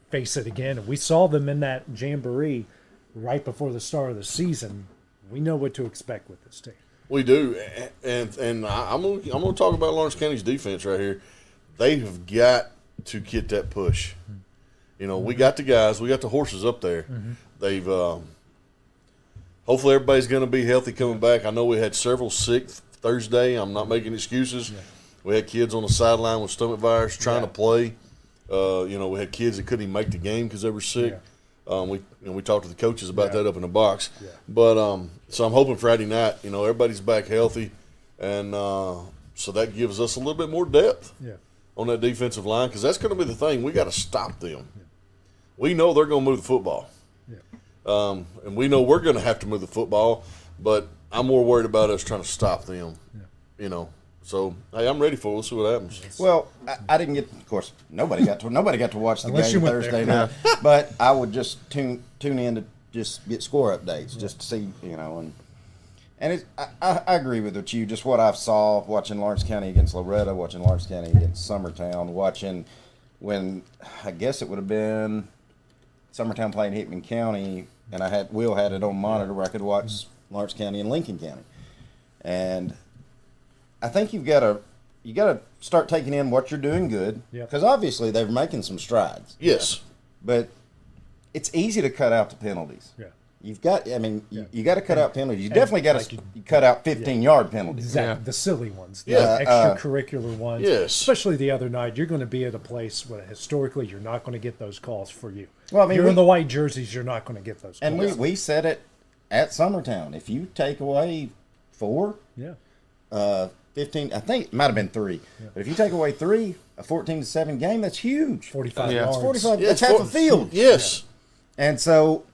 face it again. And we saw them in that jamboree right before the start of the season. We know what to expect with this team. We do, and I'm gonna talk about Lawrence County's defense right here. They have got to get that push. We got the guys, we got the horses up there. Mm-hmm. They've hopefully everybody's going to be healthy coming back. I know we had several sick Thursday. I'm not making excuses. Yeah. We had kids on the sideline with stomach virus trying to play. We had kids that couldn't even make the game because they were sick. Yeah. We talked to the coaches about that up in the box. Yeah. But so I'm hoping Friday night, everybody's back healthy, and so that gives us a little bit more depth on that defensive line, because that's going to be the thing. We got to stop them. Yeah. We know they're going to move the football. Yeah. And we know we're going to have to move the football, but I'm more worried about us trying to stop them. You know, so hey, I'm ready for it. We'll see what happens. Well, I didn't get. Of course, nobody got to watch the Unless game you went Thursday there. night. But I would just tune in to just get score updates, just to see, and it's, I agree with what you. Just what I saw watching Lawrence County against Loretta, watching Lawrence County against Summertown, watching when I guess it would have been Summertown playing Hickman County, and Will had it on monitor where I could watch Lawrence County and Lincoln County, and I think you got to start taking in what you're doing good, because obviously they're making some strides. Yes, but it's easy to cut out the penalties. Yeah. You've got, you got to cut out penalties. You definitely got to cut out 15-yard penalties. Exactly, the silly ones, the Yeah. extracurricular ones. Yes. Especially the other night, you're going to be at a place where historically you're not going to get those calls for you. Well, I mean, you're in the white jerseys, you're not going to get those calls. And we said it at Summertown. If you take away 4, 15, I think it might have been 3. But if you take away 3, a 14-7 game, that's huge. 45 yards. yards. 45. Yeah, that's half a field. Yes. And so,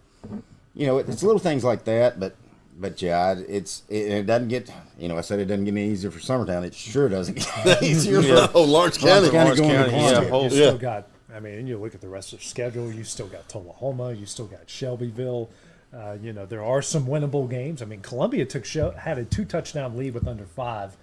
it's little things like that, but it doesn't get, I said it doesn't get any easier for Summertown. It sure doesn't get any easier for Lawrence County. going to You still got, and you look at the rest of the schedule, you still got Tullahoma, you still got Shelbyville. There are some winnable games. I mean, Columbia had a 2-touchdown lead with under 5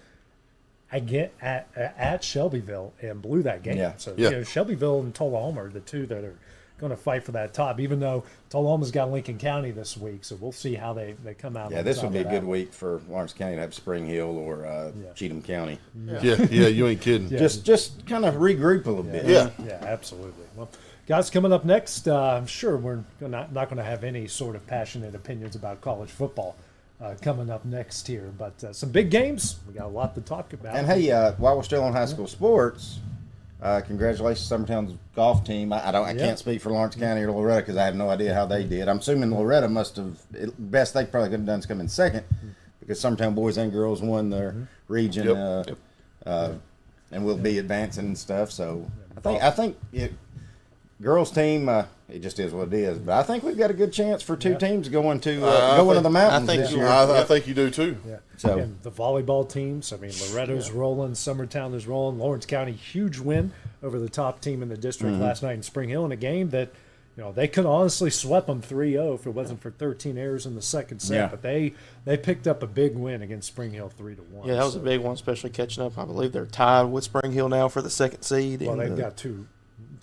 at Shelbyville and blew that game. Yeah. So Yeah. Shelbyville and Tullahoma are the two that are going to fight for that top, even though Tullahoma's got Lincoln County this week. So we'll see how they come out. Yeah, on this top would be of a that. good week for Lawrence County to have Spring Hill or Cheatham County. Yeah, you ain't kidding. Just kind of regroup a little bit. Yeah, absolutely. Well, guys, coming up next, I'm sure we're not going to have any sort of passionate opinions about college football coming up next here, but some big games. We got a lot to talk about. And hey, while we're still on high school sports, congratulations to Summertown's golf team. I can't speak for Lawrence County or Loretta because I have no idea how they did. I'm assuming Loretta must have, best they probably could have done is come in second, because Summertown boys and girls won their region, and will be advancing and stuff. So I think girls team, it just is what it is. But I think we've got a good chance for 2 teams going to the mountains this year. I think you do too. Yeah. So and the volleyball teams, I mean, Loretta's rolling, Summertown is rolling, Lawrence County, huge win over the top team in the district last night in Spring Hill in a game that, they could honestly swept them 3-0 if it wasn't for 13 errors in the second set. Yeah. But they picked up a big win against Spring Hill 3-1. Yeah, that was a big one, especially catching up. I believe they're tied with Spring Hill now for the second seed. Well, they've got two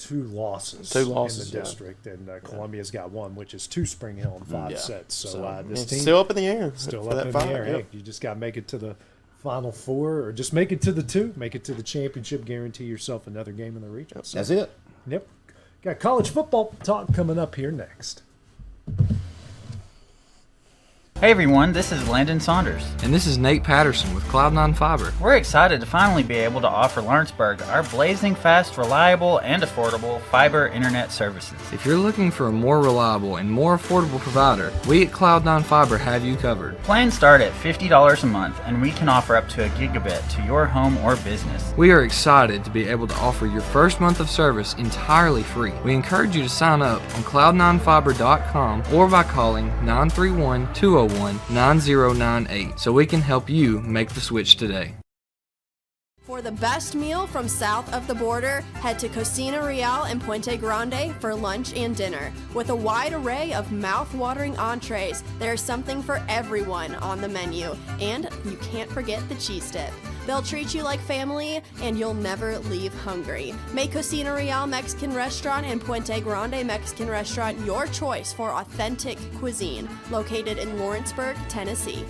losses. Two losses in the district, and Columbia's got one, which is 2 Spring Hill in 5 sets. So this it's team still up in the air. Still for up that in fight. the air. Hey, you just got to make it to the Final 4, or just make it to the 2, make it to the championship, guarantee yourself another game in the region. So, that's it. Yep. Got college football talk coming up here next. Hey everyone, this is Landon Saunders. And this is Nate Patterson with Cloud9 Fiber. We're excited to finally be able to offer Lawrenceburg our blazing fast, reliable, and affordable fiber internet services. If you're looking for a more reliable and more affordable provider, we at Cloud9 Fiber have you covered. Plans start at $50 a month, and we can offer up to a gigabit to your home or business. We are excited to be able to offer your first month of service entirely free. We encourage you to sign up on cloud9fiber.com or by calling 931-201-9098 so we can help you make the switch today. For the best meal from south of the border, head to Cocina Real in Puente Grande for lunch and dinner. With a wide array of mouth-watering entrees, there's something for everyone on the menu. And you can't forget the cheese dip. They'll treat you like family, and you'll never leave hungry. Make Cocina Real Mexican Restaurant and Puente Grande Mexican Restaurant your choice for authentic cuisine, located in Lawrenceburg, Tennessee.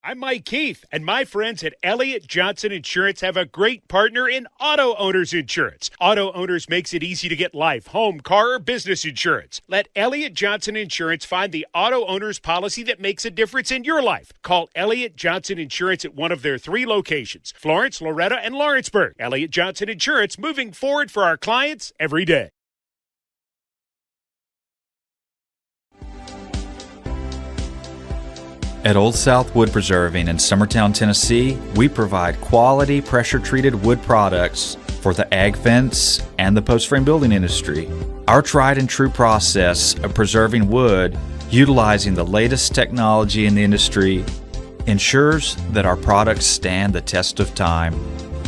I'm Mike Keith, and my friends at Elliott Johnson Insurance have a great partner in Auto Owners Insurance. Auto Owners makes it easy to get life, home, car, or business insurance. Let Elliott Johnson Insurance find the Auto Owners policy that makes a difference in your life. Call Elliott Johnson Insurance at one of their 3 locations, Florence, Loretto, and Lawrenceburg. Elliott Johnson Insurance, moving forward for our clients every day. At Old South Wood Preserving in Summertown, Tennessee, we provide quality pressure-treated wood products for the ag fence and the post-frame building industry. Our tried and true process of preserving wood, utilizing the latest technology in the industry, ensures that our products stand the test of time.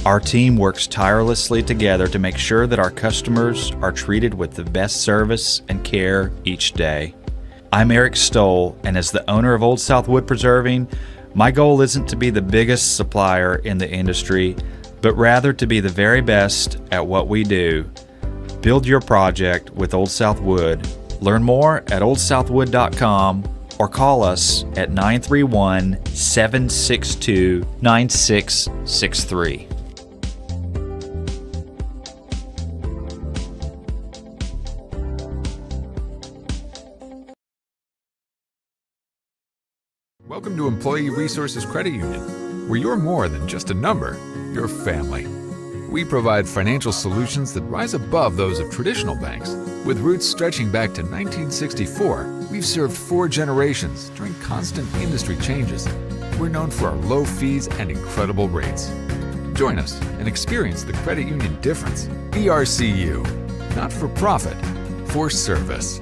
Our team works tirelessly together to make sure that our customers are treated with the best service and care each day. I'm Eric Stoll, and as the owner of Old South Wood Preserving, my goal isn't to be the biggest supplier in the industry, but rather to be the very best at what we do. Build your project with Old South Wood. Learn more at oldsouthwood.com or call us at 931-762-9663. Welcome to Employee Resources Credit Union, where you're more than just a number, you're family. We provide financial solutions that rise above those of traditional banks. With roots stretching back to 1964, we've served 4 generations during constant industry changes. We're known for our low fees and incredible rates. Join us and experience the credit union difference. ERCU, not for profit, for service.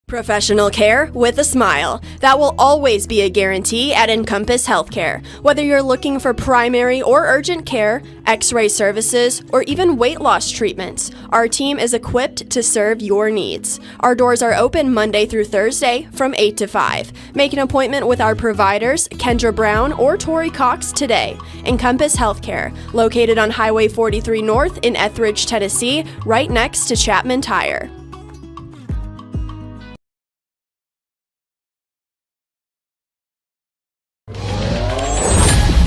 Professional care with a smile. That will always be a guarantee at Encompass Healthcare. Whether you're looking for primary or urgent care, x-ray services, or even weight loss treatments, our team is equipped to serve your needs. Our doors are open Monday through Thursday from 8 to 5. Make an appointment with our providers, Kendra Brown or Tori Cox, today. Encompass Healthcare, located on Highway 43 North in Etheridge, Tennessee, right next to Chapman Tire.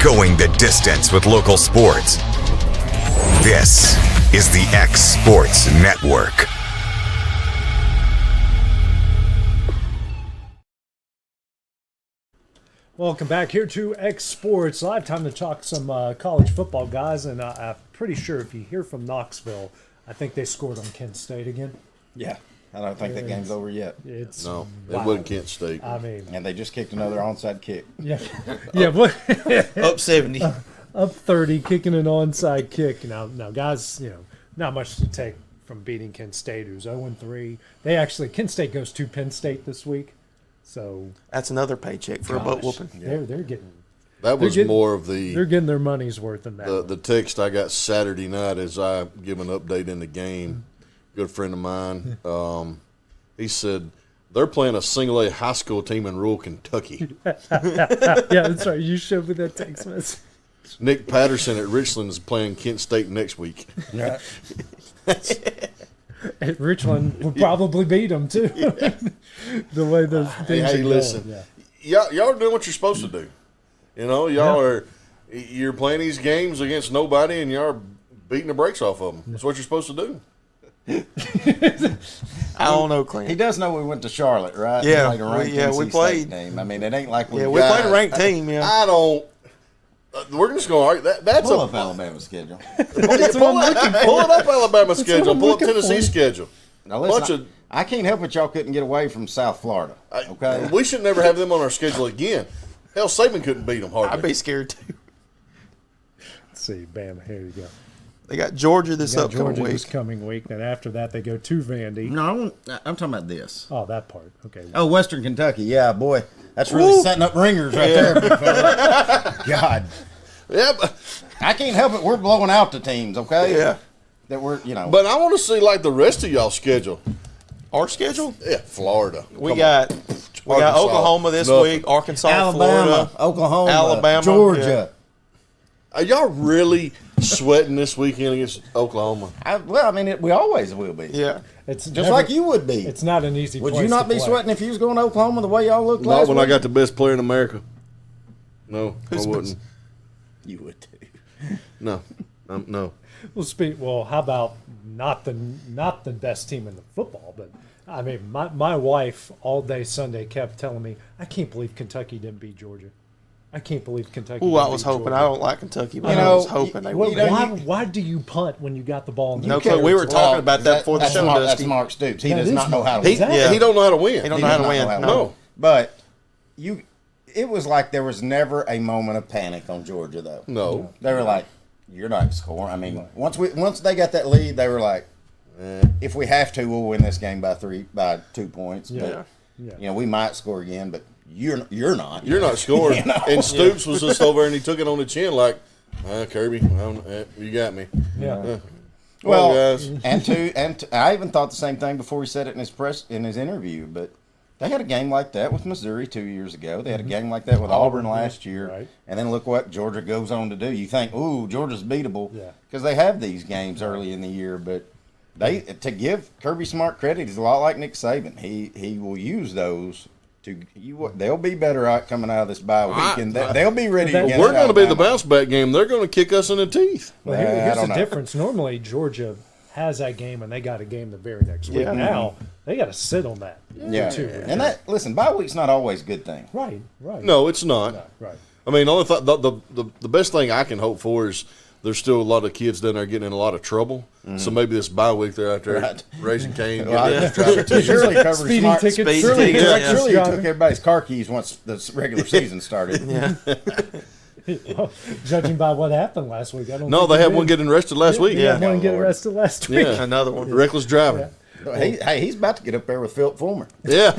Going the distance with local sports. This is the X Sports Network. Welcome back here to X Sports Live. Time to talk some college football, guys. And I'm pretty sure if you hear from Knoxville, I think they scored on Kent State again. Yeah. I don't think that game's over yet. It's no, it wasn't Kent State. I mean, and they just kicked another onside kick. Yeah, yeah. What? Up 70, up 30, kicking an onside kick. Now, guys, not much to take from beating Kent State, who's 0-3. Kent State goes to Penn State this week, so that's another paycheck for a butt whooping. They're getting. That was more of the. They're getting their money's worth in that. The text I got Saturday night as I give an update in the game. Good friend of mine, he said they're playing a single A high school team in rural Kentucky. Yeah, that's right. You showed me that text message. Nick Patterson at Richland is playing Kent State next week. Yeah. At Richland will probably beat them too. The way those things are listen, going. Yeah. y'all are doing what you're supposed to do. You're playing these games against nobody, and y'all are beating the brakes off of them. That's what you're supposed to do. I don't know, Clint. He does know we went to Charlotte, right? Yeah, we played. Game. I mean, it ain't like we played a ranked team. Yeah, I don't. We're just going to argue. That's pull up Alabama schedule. Pull it up Alabama schedule. Pull up Tennessee schedule. Now listen, I can't help it. Y'all couldn't get away from South Florida. Okay, we should never have them on our schedule again. Hell, Saban couldn't beat them hardly. I'd be scared too. Let's see, Bama. Here you go. They got Georgia this coming week. Then after that, they go to Vandy. No, I'm talking about this. Oh, that part. Okay. Oh, Western Kentucky. Yeah, boy. That's really setting up ringers right there, big fella. God. Yeah, but I can't help it. We're blowing out the teams, okay? Yeah. That we're, But I want to see, like, the rest of y'all's schedule. Our schedule? Yeah, Florida. We got Oklahoma this week, Arkansas, Alabama, Florida, Oklahoma, Alabama, Georgia. Are y'all really sweating this weekend against Oklahoma? We always will be. Yeah. It's just never, like you would be. It's not an easy Would place you not to be play. sweating if you was going to Oklahoma the way y'all looked last Not when week? I got the best player in America. No, I wouldn't. You would too. No, no. Well, how about not the best team in the football, but I mean, my wife all day Sunday kept telling me, I can't believe Kentucky didn't beat Georgia. I can't believe Kentucky. Ooh, didn't I was beat hoping. Georgia. I don't like Kentucky, but I was hoping they would. Why do you punt when you got the ball in the No clue. We were talking about that before the show. That's Mark Stoops. He does not know how to win. He don't know how to win. He don't know how to win. No. But it was like there was never a moment of panic on Georgia, though. No. They were like, you're not scoring. I mean, once they got that lead, they were like, if we have to, we'll win this game by 2 points. Yeah. But, we might score again, but you're not. You're not scoring. You know? And Stoops was just over and he took it on the chin like, Kirby, you got me. Yeah. Well, guys. and I even thought the same thing before he said it in his interview. But they had a game like that with Missouri 2 years ago. They had a game like that with Auburn last year. Right. And then look what Georgia goes on to do. You think, ooh, Georgia's beatable because they have these games early in the year. But to give Kirby Smart credit, he's a lot like Nick Saban. He will use those. They'll be better out coming out of this bye week, and they'll be ready. We're going to be the bounce back game. They're going to kick us in the teeth. Well, here's the difference. Normally, Georgia has that game, and they got a game the very next week. Yeah. Now they got to sit on that. Yeah, and listen, bye week's not always a good thing. Right. No, it's not. No, right. I mean, the best thing I can hope for is there's still a lot of kids down there getting in a lot of trouble. So maybe this bye week they're out there raising cane. Surely covered Speeding Smart. tickets. Surely Surely he took everybody's car keys once the regular season started. Yeah. Well, judging by what happened last week, I don't. No, think they he had did. one getting arrested last week. Yeah, one get arrested last week. Yeah, Another one. Reckless driving. Hey, he's about to get up there with Philip Fulmer. Yeah.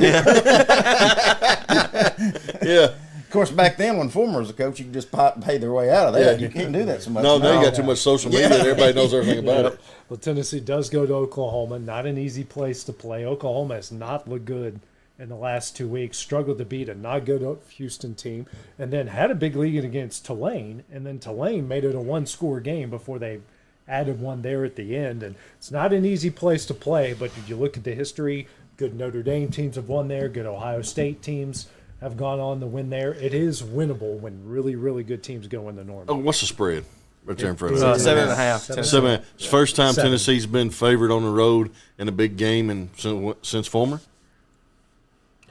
Yeah. Of course, back then when Fulmer was a coach, you could just pay their way out of that. Yeah. You can't do that so much. No, now you got too much social media. And everybody knows everything about it. Well, Tennessee does go to Oklahoma. Not an easy place to play. Oklahoma has not looked good in the last 2 weeks. Struggled to beat a not good Houston team, and then had a big lead against Tulane. And then Tulane made it a one-score game before they added one there at the end. And it's not an easy place to play. But if you look at the history, good Notre Dame teams have won there. Good Ohio State teams have gone on to win there. It is winnable when really, really good teams go in the Norman. Oh, what's the spread? Right there in front of us. 7.5. 7. It's the first time 7. Tennessee's been favored on the road in a big game since Fulmer.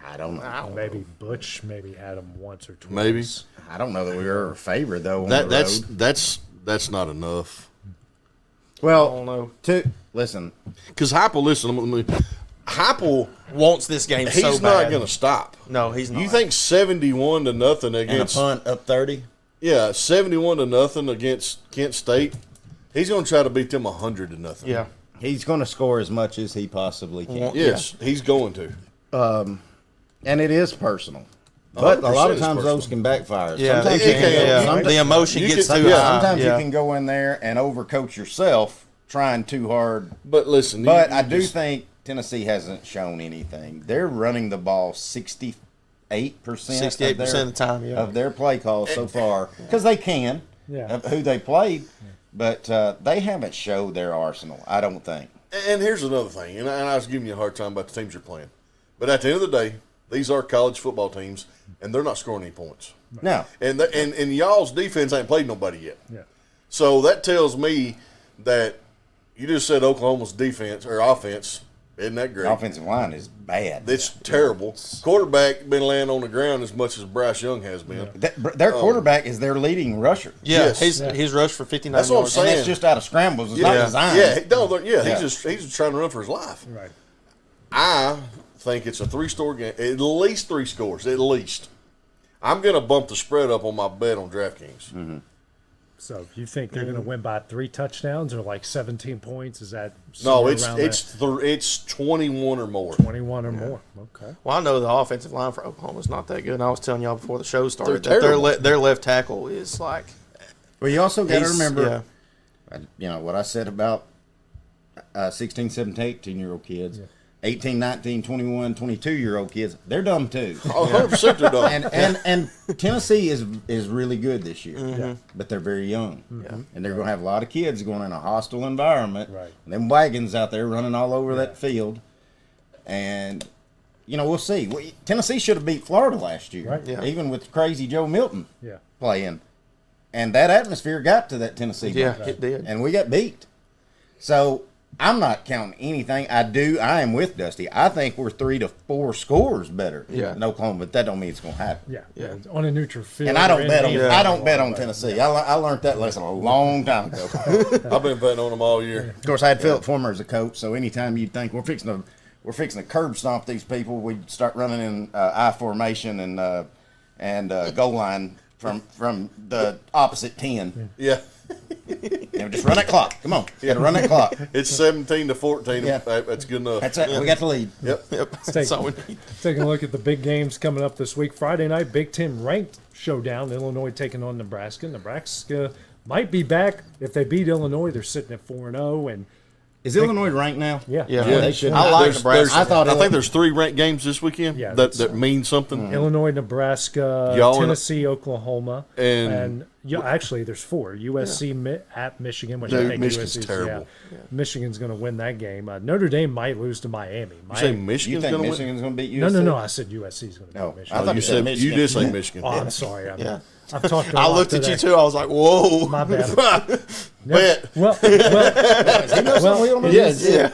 I don't know. Maybe Butch maybe had them once or twice. Maybe. I don't know that we were favored though. On That's the road. that's not enough. Well, I don't know. Listen, because Heupel wants this game so bad. He's not going to stop. No, he's not. You think 71-0 and against a punt up 30? Yeah, 71-0 against Kent State. He's going to try to beat them 100-0. Yeah, he's going to score as much as he possibly can. Yes, he's going to. And it is personal. But a lot of times those can backfire. Yeah, sometimes the emotion gets too high. Sometimes you can go in there and overcoach yourself trying too hard. But listen, I do think Tennessee hasn't shown anything. They're running the ball 68% of the time of their play calls so far because they can of who they played, but they haven't showed their arsenal. I don't think. And here's another thing, and I was giving you a hard time about the teams you're playing, but at the end of the day, these are college football teams, and they're not scoring any points. No, and y'all's defense ain't played nobody yet. Yeah. So that tells me that you just said Oklahoma's defense or offense isn't that great. The offensive line is bad. It's terrible. Quarterback been laying on the ground as much as Bryce Young has been. Their quarterback is their leading rusher. Yeah, he's rushed for 59 That's yards. what I'm saying. And that's just out of scrambles. It's not designed. He's just trying to run for his life. Right. I think it's a 3-score game, at least 3 scores, at least. I'm going to bump the spread up on my bet on DraftKings. Mm-hmm. So you think they're going to win by 3 touchdowns or like 17 points? Is that no? It's 21 or more. 21 or more. Okay. Well, I know the offensive line for Oklahoma is not that good. And I was telling y'all before the show started They're that their left tackle is like. Well, you also got to remember, what I said about 16, 17, 18-year-old kids. Yeah. 18, 19, 21, 22-year-old kids, they're dumb too. Oh, 100% they're dumb. And Tennessee is really good this year, Yeah. but they're very young. Yeah. And they're going to have a lot of kids going in a hostile environment. Right. And them wagons out there running all over that field. And, we'll see. Tennessee should have beat Florida last year, Right. Yeah. even with crazy Joe Milton Yeah. playing. And that atmosphere got to that Tennessee game. Yeah, it did. And we got beat. So I'm not counting anything. I am with Dusty. I think we're 3 to 4 scores better than Oklahoma, but that don't mean it's going to happen. Yeah. On a neutral field. And I don't bet on Tennessee. I learned that lesson a long time ago. I've been betting on them all year. Of course, I had Philip Former as a coach, so anytime you'd think we're fixing to curb stomp these people, we'd start running in I formation and goal line from the opposite 10. Yeah. Just run that clock. Come on. You got to run that clock. It's 17 to 14. Yeah. That's good enough. That's it. We got the lead. Yep. That's all we need. Taking a look at the big games coming up this week. Friday night, Big Ten ranked showdown. Illinois taking on Nebraska. Nebraska might be back. If they beat Illinois, they're sitting at 4-0. And is Illinois ranked now? Yeah. They should. I like Nebraska. I think there's 3 ranked games this weekend Yeah, that mean something. Illinois, Nebraska, Tennessee, Oklahoma, and actually there's 4. USC at Michigan, which I think Michigan's USC's terrible. Michigan's going to win that game. Notre Dame might lose to Miami. You say Michigan's going to win? Michigan's going to beat USC? No. I said USC's going to beat Michigan. I thought you said Michigan. You did say Michigan. Oh, I'm sorry. I've talked. I looked at you too. I was like, "Whoa, my bad." Bet. Well, yeah.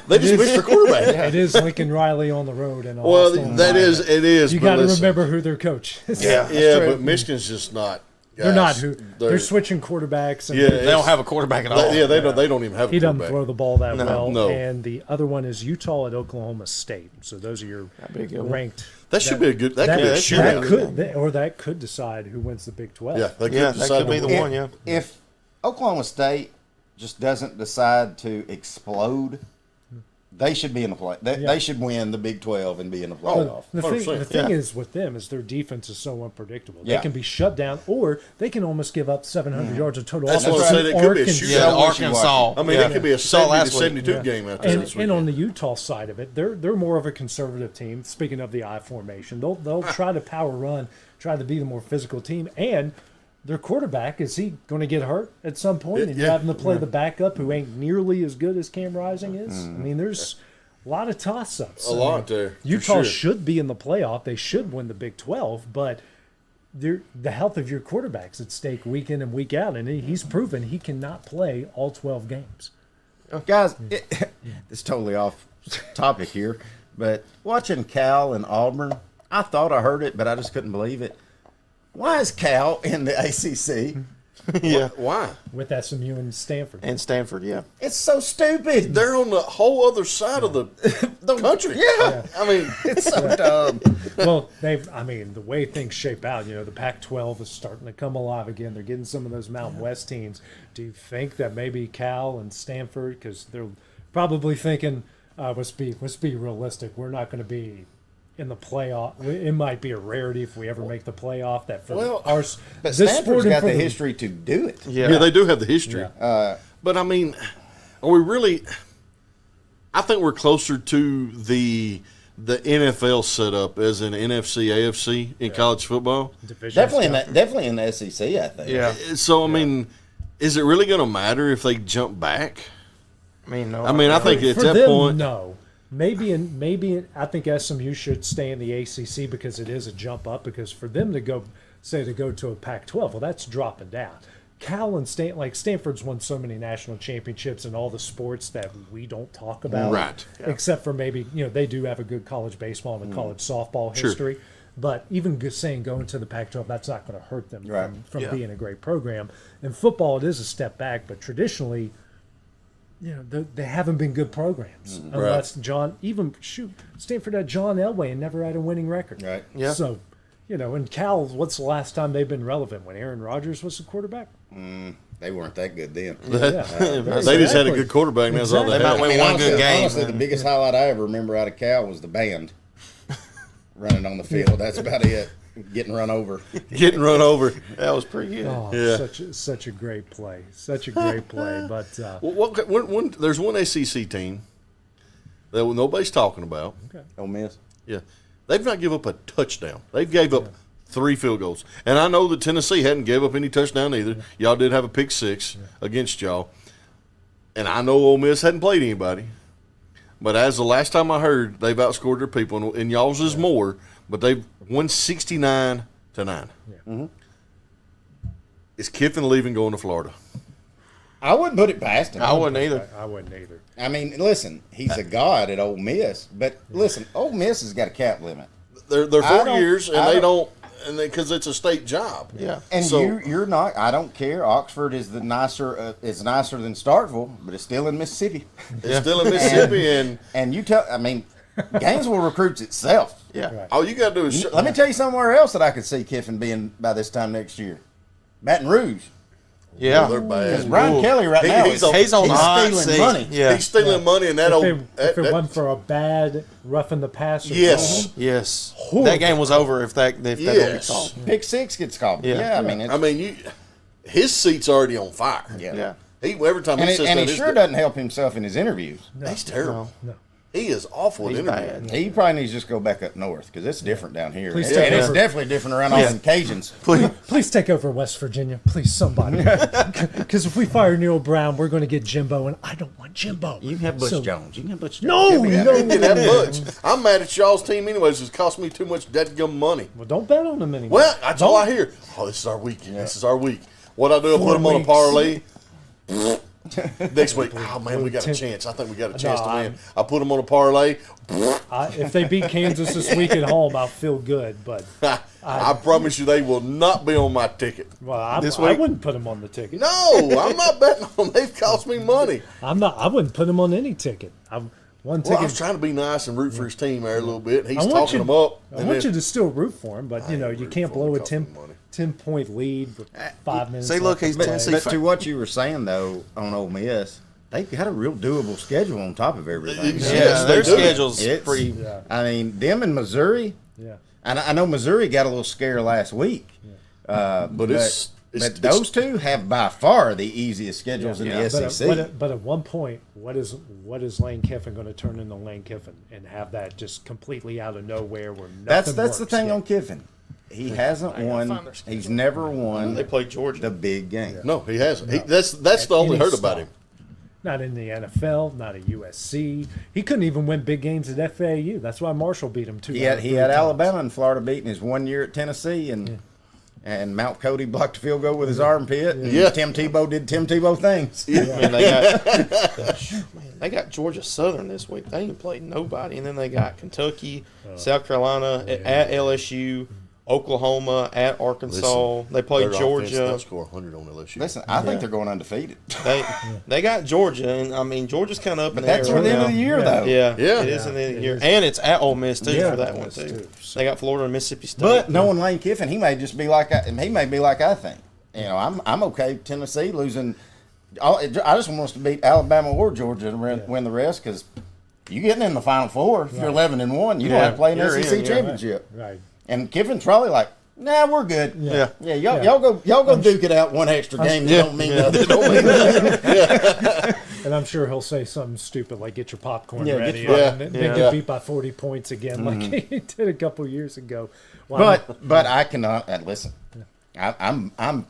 They just missed their quarterback. It is Lincoln Riley on the road, and it is. You got to remember who their coach is. Yeah, but Michigan's just not. Guys, they're not. They're switching quarterbacks. And they don't have a quarterback at all. They don't even have. He a doesn't throw the ball that well. No. And the other one is Utah at Oklahoma State. So those are your ranked. That should be a good. That could be a shootout. That could decide who wins the Big 12. Yeah, that could be the one. Yeah. If Oklahoma State just doesn't decide to explode, they should be in the play. They should win the Big 12 and be in the playoff. The thing is with them is their defense is so unpredictable. They can be shut down, or they can almost give up 700 yards of total offense. That's what I said. It could be a shootout. Yeah, Arkansas. I mean, it could be a 70 to 72 game out there. And on the Utah side of it, they're more of a conservative team. Speaking of the I formation, they'll try to power run, try to be the more physical team, and their quarterback, is he going to get hurt at some point? And you have them to play the backup who ain't nearly as good as Cam Rising is? I mean, there's a lot of toss-ups. A lot there. Utah should be in the playoff. They should win the Big 12, but the health of your quarterback's at stake week in and week out, and he's proven he cannot play all 12 games. Guys, this is totally off topic here, but watching Cal and Auburn, I thought I heard it, but I just couldn't believe it. Why is Cal in the ACC? Yeah. Why? With SMU and Stanford. Yeah. It's so stupid. They're on the whole other side of the country. Yeah. I mean, it's so dumb. Well, the way things shape out, the Pac-12 is starting to come alive again. They're getting some of those Mountain West teams. Do you think that maybe Cal and Stanford, because they're probably thinking, let's be realistic, we're not going to be in the playoff. It might be a rarity if we ever make the playoff. But Stanford's got the history to do it. Yeah, they do have the history. Yeah. But I mean, are we really? I think we're closer to the NFL setup as an NFC, AFC in college football. Definitely in the SEC, I think. Yeah. So I mean, is it really going to matter if they jump back? I mean, no. I think at that them, point, no. Maybe I think SMU should stay in the ACC because it is a jump up. Because for them to go to a Pac-12, well, that's dropping down. Cal and Stanford's won so many national championships in all the sports that we don't talk about, right? Except for maybe they do have a good college baseball and a college softball history. But even saying going to the Pac-12, that's not going to hurt them from being a great program. In football, it is a step back, but traditionally, they haven't been good programs. Unless Stanford had John Elway and never had a winning record. Right. Yeah. So, and Cal, what's the last time they've been relevant? When Aaron Rodgers was the quarterback? They weren't that good then. They just had a good quarterback. And that's all they might win one good game. Honestly, the biggest highlight I ever remember out of Cal was the band running on the field. That's about it. Getting run over. That was pretty good. Oh, yeah. Such a great play. Such a great play. But there's one SEC team that nobody's talking about. Okay. Ole Miss. Yeah. They've not given up a touchdown. They've gave up 3 field goals. And I know that Tennessee hadn't gave up any touchdown either. Y'all did have a pick 6 against y'all. And I know Ole Miss hadn't played anybody. But as the last time I heard, they've outscored their people, and y'all's is more, but they've won 69-9. Mm-hmm. Is Kiffin leaving going to Florida? I wouldn't put it past him. I wouldn't either. I wouldn't either. I mean, listen, he's a god at Ole Miss, but listen, Ole Miss has got a cap limit. They're 4 years, and they don't, and because it's a state job. Yeah, and so, you're not. I don't care. Oxford is the nicer. It's nicer than Starkville, but it's still in Mississippi. It's still in Mississippi, and you tell. I mean, Gainesville recruits itself. Yeah. Right. All you got to do is. Let me tell you somewhere else that I could see Kiffin being by this time next year. Baton Rouge. Yeah, they're bad. Because Brian Kelly right now he's on the hot stealing seat. money. Yeah. He's stealing money, and that if it wasn't for a bad roughing the passer. Yes. Yes. That game was over if that don't get called. Pick 6 gets called. Yeah. I mean, his seat's already on fire. Yeah. He every time he sits and down, he sure doesn't help himself in his interviews. No. He's terrible. No. He is awful at interviewing. bad. He probably needs to just go back up north because it's different down here. Please And take it's over. definitely different around all them Cajuns. Please take over West Virginia. Please, somebody. Because if we fire Neil Brown, we're going to get Jimbo, and I don't want Jimbo. You can have Butch Jones. You can have Butch Jones. No, You can have Butch. I'm mad at y'all's team anyways. It's cost me too much dadgum money. Well, don't bet on them anymore. Well, that's all I hear. Oh, this is our week. This is our week. What I do, I put them on a parlay. Next week, oh man, we got a chance. I think we got a chance to win. I put them on a parlay. If they beat Kansas this week at home, I'll feel good. But I promise you, they will not be on my ticket. Well, I week? wouldn't put them on the ticket. No, I'm not betting on them. They've cost me money. I'm not. I wouldn't put them on any ticket. One ticket. Well, I was trying to be nice and root for his team there a little bit. He's I want talking you- them up. I want you to still root for him, but you can't blow a 10-point lead with 5 minutes. See, look, left he's to play. Tennessee. But to what you were saying, though, on Ole Miss, they've got a real doable schedule on top of everything. Yeah, their schedule's It's pretty. Yeah. I mean, them in Missouri, Yeah. and I know Missouri got a little scare last week. But it's those two have by far the easiest schedules in the But SEC. but at one point, what is Lane Kiffin going to turn into Lane Kiffin and have that just completely out of nowhere where nothing That's the works thing yet? on Kiffin. He hasn't won. He's never won. They played Georgia. The big game. No, he hasn't. That's the only hurt about him. Not in the NFL, not at USC. He couldn't even win big games at FAU. That's why Marshall beat him 2 He had out of 3 Alabama and Florida beating his 1 year at Tennessee, and Mount Cody blocked a field goal with his armpit. And Tim Tebow did Tim Tebow things. I mean, they got Georgia Southern this week. They ain't played nobody, and then they got Kentucky, South Carolina at LSU, Oklahoma at Arkansas. They played Georgia. They'll score 100 on LSU. Listen, I think they're going undefeated. They got Georgia, and I mean Georgia's kind of up in the air. That's for the end of the year, though. Yeah, it is in the end of the year, and it's at Ole Miss too for that one too. They got Florida and Mississippi State. But knowing Lane Kiffin, he may just be like I think. I'm okay. Tennessee losing. I just want us to beat Alabama or Georgia and win the rest because you getting in the Final Four. If you're 11-1, you don't have to play an SEC championship. Right. And Kiffin's probably like, nah, we're good. Yeah. Y'all go duke it out one extra game. That don't mean nothing. And I'm sure he'll say something stupid like "Get your popcorn Yeah, ready," get and then get beat by 40 points again, like he did a couple years ago. Well, But I cannot listen. I'm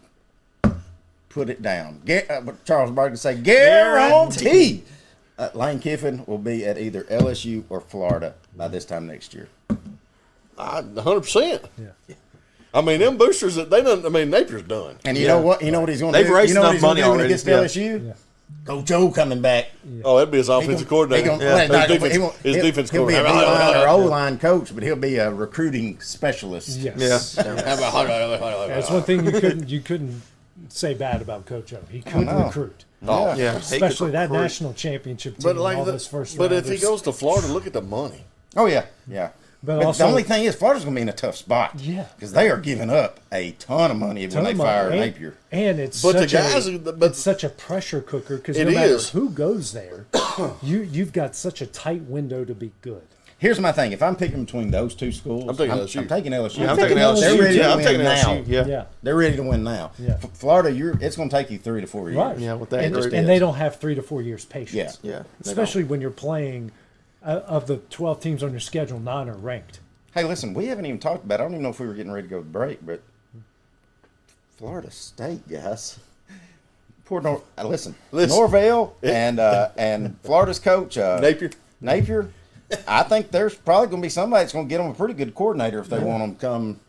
put it down. What Charles Barkley say, guarantee. Lane Kiffin will be at either LSU or Florida by this time next year. 100%. Yeah. I mean, them boosters that they done. I mean, Napier's done. And you know what? You know what he's going to do. They've raised you know what enough he's gonna money do when already. he gets to LSU. Yeah. Coach O coming back. Oh, that'd be his offensive coordinator. His defense he'll be a coordinator. D-line or O-line coach, but he'll be a recruiting specialist. Yes. That's one thing you couldn't say bad about Coach O. He could recruit. No. Yeah, Especially that national championship team. But like, all those first but if he rounders. goes to Florida, look at the money. Oh yeah, yeah. But But also, the only thing is, Florida's going to be in a tough spot. Yeah. Because they are giving up a ton of money when they fire Napier. And it's But such the guys, it's such a pressure cooker because no It matter is. who goes there, you've got such a tight window to be good. Here's my thing: if I'm picking between those two schools, I'm taking LSU. I'm taking LSU. Yeah, I'm taking LSU. They're ready Yeah, to I'm win taking now. LSU. Yeah. Yeah. They're ready to win now. Yeah. Florida, it's going to take you 3 to 4 years. Right. Yeah, with that and, group. and they don't have 3 to 4 years patience. Yeah. Yeah. Especially when you're playing of the 12 teams on your schedule, 9 are ranked. Hey, listen, we haven't even talked about it. I don't even know if we were getting ready to go to break, but Florida State, guys. Poor listen, Norvell and Florida's coach Napier. I think there's probably going to be somebody that's going to get them a pretty good coordinator if they want them to come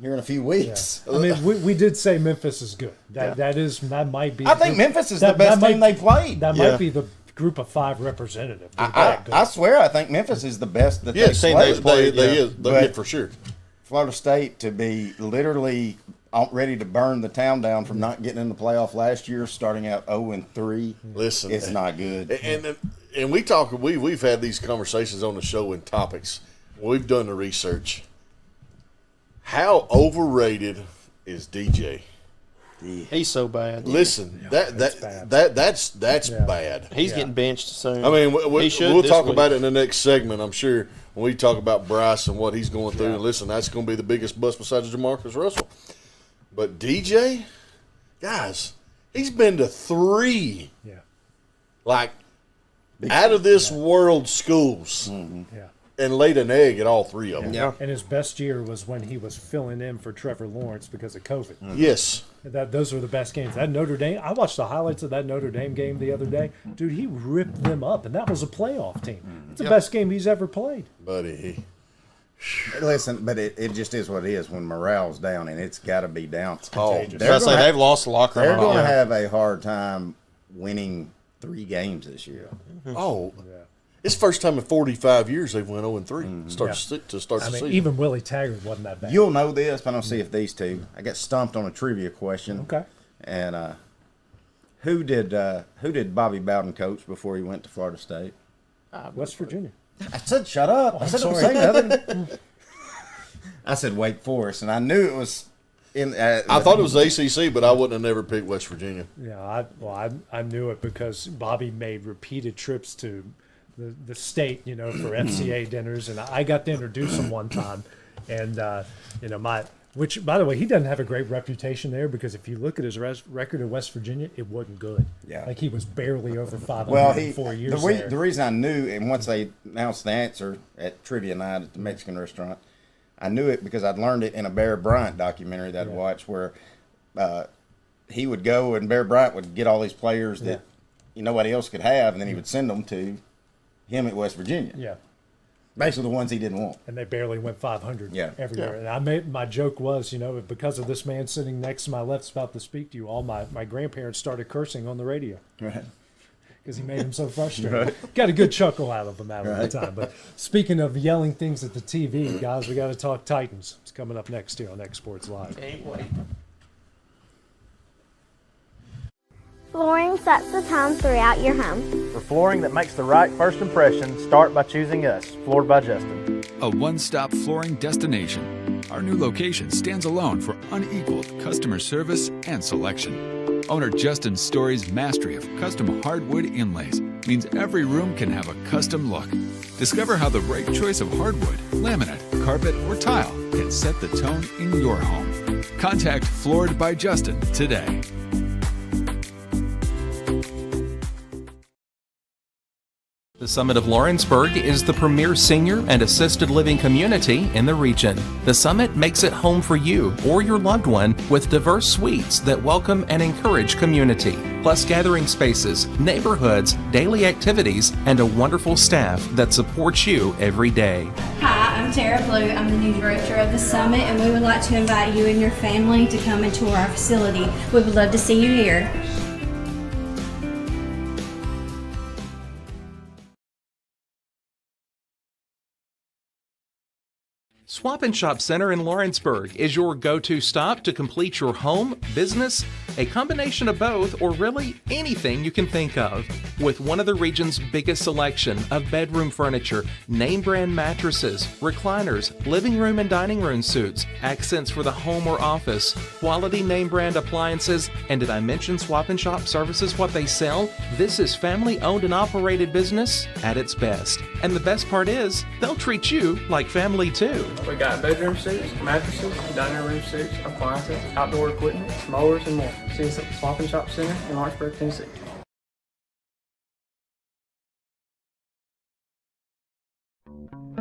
here in a few weeks. Yeah. I mean, we did say Memphis is good. That might be. I think Memphis is the best team they played. That might be the group of 5 representative. I swear, I think Memphis is the best that they've played. They is for sure. Florida State to be literally ready to burn the town down from not getting in the playoff last year, starting out 0-3. Listen, it's not good. And we talk. We've had these conversations on the show in topics. We've done the research. How overrated is DJ? He's so bad. Listen, that's bad. He's getting benched soon. I mean, we'll talk about it in the next segment, I'm sure, when we talk about Bryce and what he's going through. And listen, that's going to be the biggest bust besides Jamarcus Russell. But DJ, guys, he's been to 3, out of this world schools, and laid an egg at all 3 of them. Yeah. And his best year was when he was filling in for Trevor Lawrence because of COVID. Yes. Those were the best games. That Notre Dame, I watched the highlights of that Notre Dame game the other day. Dude, he ripped them up, and that was a playoff team. It's the best game he's ever played. Buddy. Listen, but it just is what it is when morale's down, and it's got to be down. They've lost the locker room. They're going to have a hard time winning 3 games this year. Oh, it's the first time in 45 years they've went 0-3 to start the season. Even Willie Taggart wasn't that bad. You'll know this, but I don't see if these two. I got stumped on a trivia question. Okay. And who did Bobby Bowden coach before he went to Florida State? West Virginia. I said shut up. I said don't say nothing. I said Wake Forest, and I knew it was in. I thought it was ACC, but I wouldn't have never picked West Virginia. Yeah, I knew it because Bobby made repeated trips to the state, for FCA dinners, and I got to introduce him one time, and which, by the way, he doesn't have a great reputation there because if you look at his record in West Virginia, it wasn't good. Yeah, like he was barely over 500 in 4 years. The reason I knew, and once they announced the answer at trivia night at the Mexican restaurant, I knew it because I'd learned it in a Bear Bryant documentary that I'd watched where he would go and Bear Bryant would get all these players that nobody else could have, and then he would send them to him at West Virginia. Yeah. Basically the ones he didn't want. And they barely went 500 every year. Yeah. And my joke was, because of this man sitting next to my left about to speak to you, all my grandparents started cursing on the radio. Right. Because he made them so frustrated. Got a good chuckle out of them all the time. But speaking of yelling things at the TV, guys, we got to talk Titans. It's coming up next here on X Sports Live. Can't wait. Flooring sets the tone throughout your home. For flooring that makes the right first impression, start by choosing us, Floored by Justin. A one-stop flooring destination. Our new location stands alone for unequaled customer service and selection. Owner Justin Story's mastery of custom hardwood inlays means every room can have a custom look. Discover how the right choice of hardwood, laminate, carpet, or tile can set the tone in your home. Contact Floored by Justin today. The Summit of Lawrenceburg is the premier senior and assisted living community in the region. The Summit makes it home for you or your loved one with diverse suites that welcome and encourage community, plus gathering spaces, neighborhoods, daily activities, and a wonderful staff that supports you every day. Hi, I'm Tara Blue. I'm the new director of the Summit, and we would like to invite you and your family to come and tour our facility. We would love to see you here. Swap and Shop Center in Lawrenceburg is your go-to stop to complete your home, business, a combination of both, or really anything you can think of. With one of the region's biggest selection of bedroom furniture, name brand mattresses, recliners, living room and dining room suites, accents for the home or office, quality name brand appliances, and did I mention Swap and Shop services what they sell? This is family owned and operated business at its best. And the best part is, they'll treat you like family too. We got bedroom suites, mattresses, dining room suites, appliances, outdoor equipment, mowers, and more. See us at Swap and Shop Center in Lawrenceburg, Tennessee.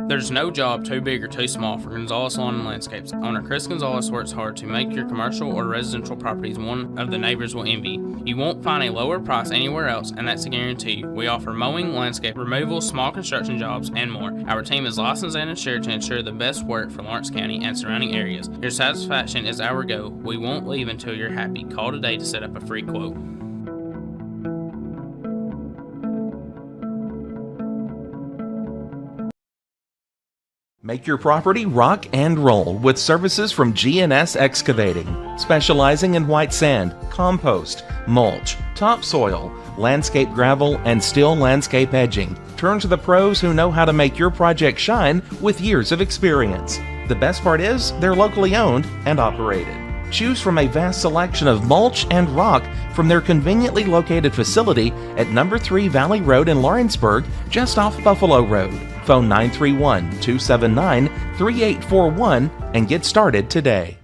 There's no job too big or too small for Gonzalez Lawn and Landscapes. Owner Chris Gonzalez works hard to make your commercial or residential properties one of the neighbors will envy. You won't find a lower price anywhere else, and that's a guarantee. We offer mowing, landscape removal, small construction jobs, and more. Our team is licensed and insured to ensure the best work for Lawrence County and surrounding areas. Your satisfaction is our goal. We won't leave until you're happy. Call today to set up a free quote. Make your property rock and roll with services from G&S Excavating, specializing in white sand, compost, mulch, topsoil, landscape gravel, and steel landscape edging. Turn to the pros who know how to make your project shine with years of experience. The best part is they're locally owned and operated. Choose from a vast selection of mulch and rock from their conveniently located facility at number 3 Valley Road in Lawrenceburg, just off Buffalo Road. Phone 931-279-3841 and get started today.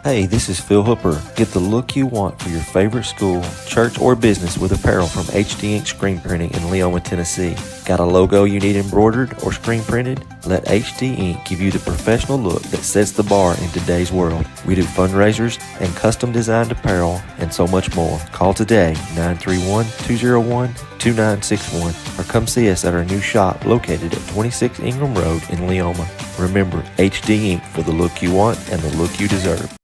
Hey, this is Phil Hooper. Get the look you want for your favorite school, church, or business with apparel from HD Ink Screen Printing in Leoma, Tennessee. Got a logo you need embroidered or screen printed? Let HD Ink give you the professional look that sets the bar in today's world. We do fundraisers and custom designed apparel and so much more. Call today, 931-201-2961, or come see us at our new shop located at 26 Ingram Road in Leoma. Remember, HD Ink for the look you want and the look you deserve.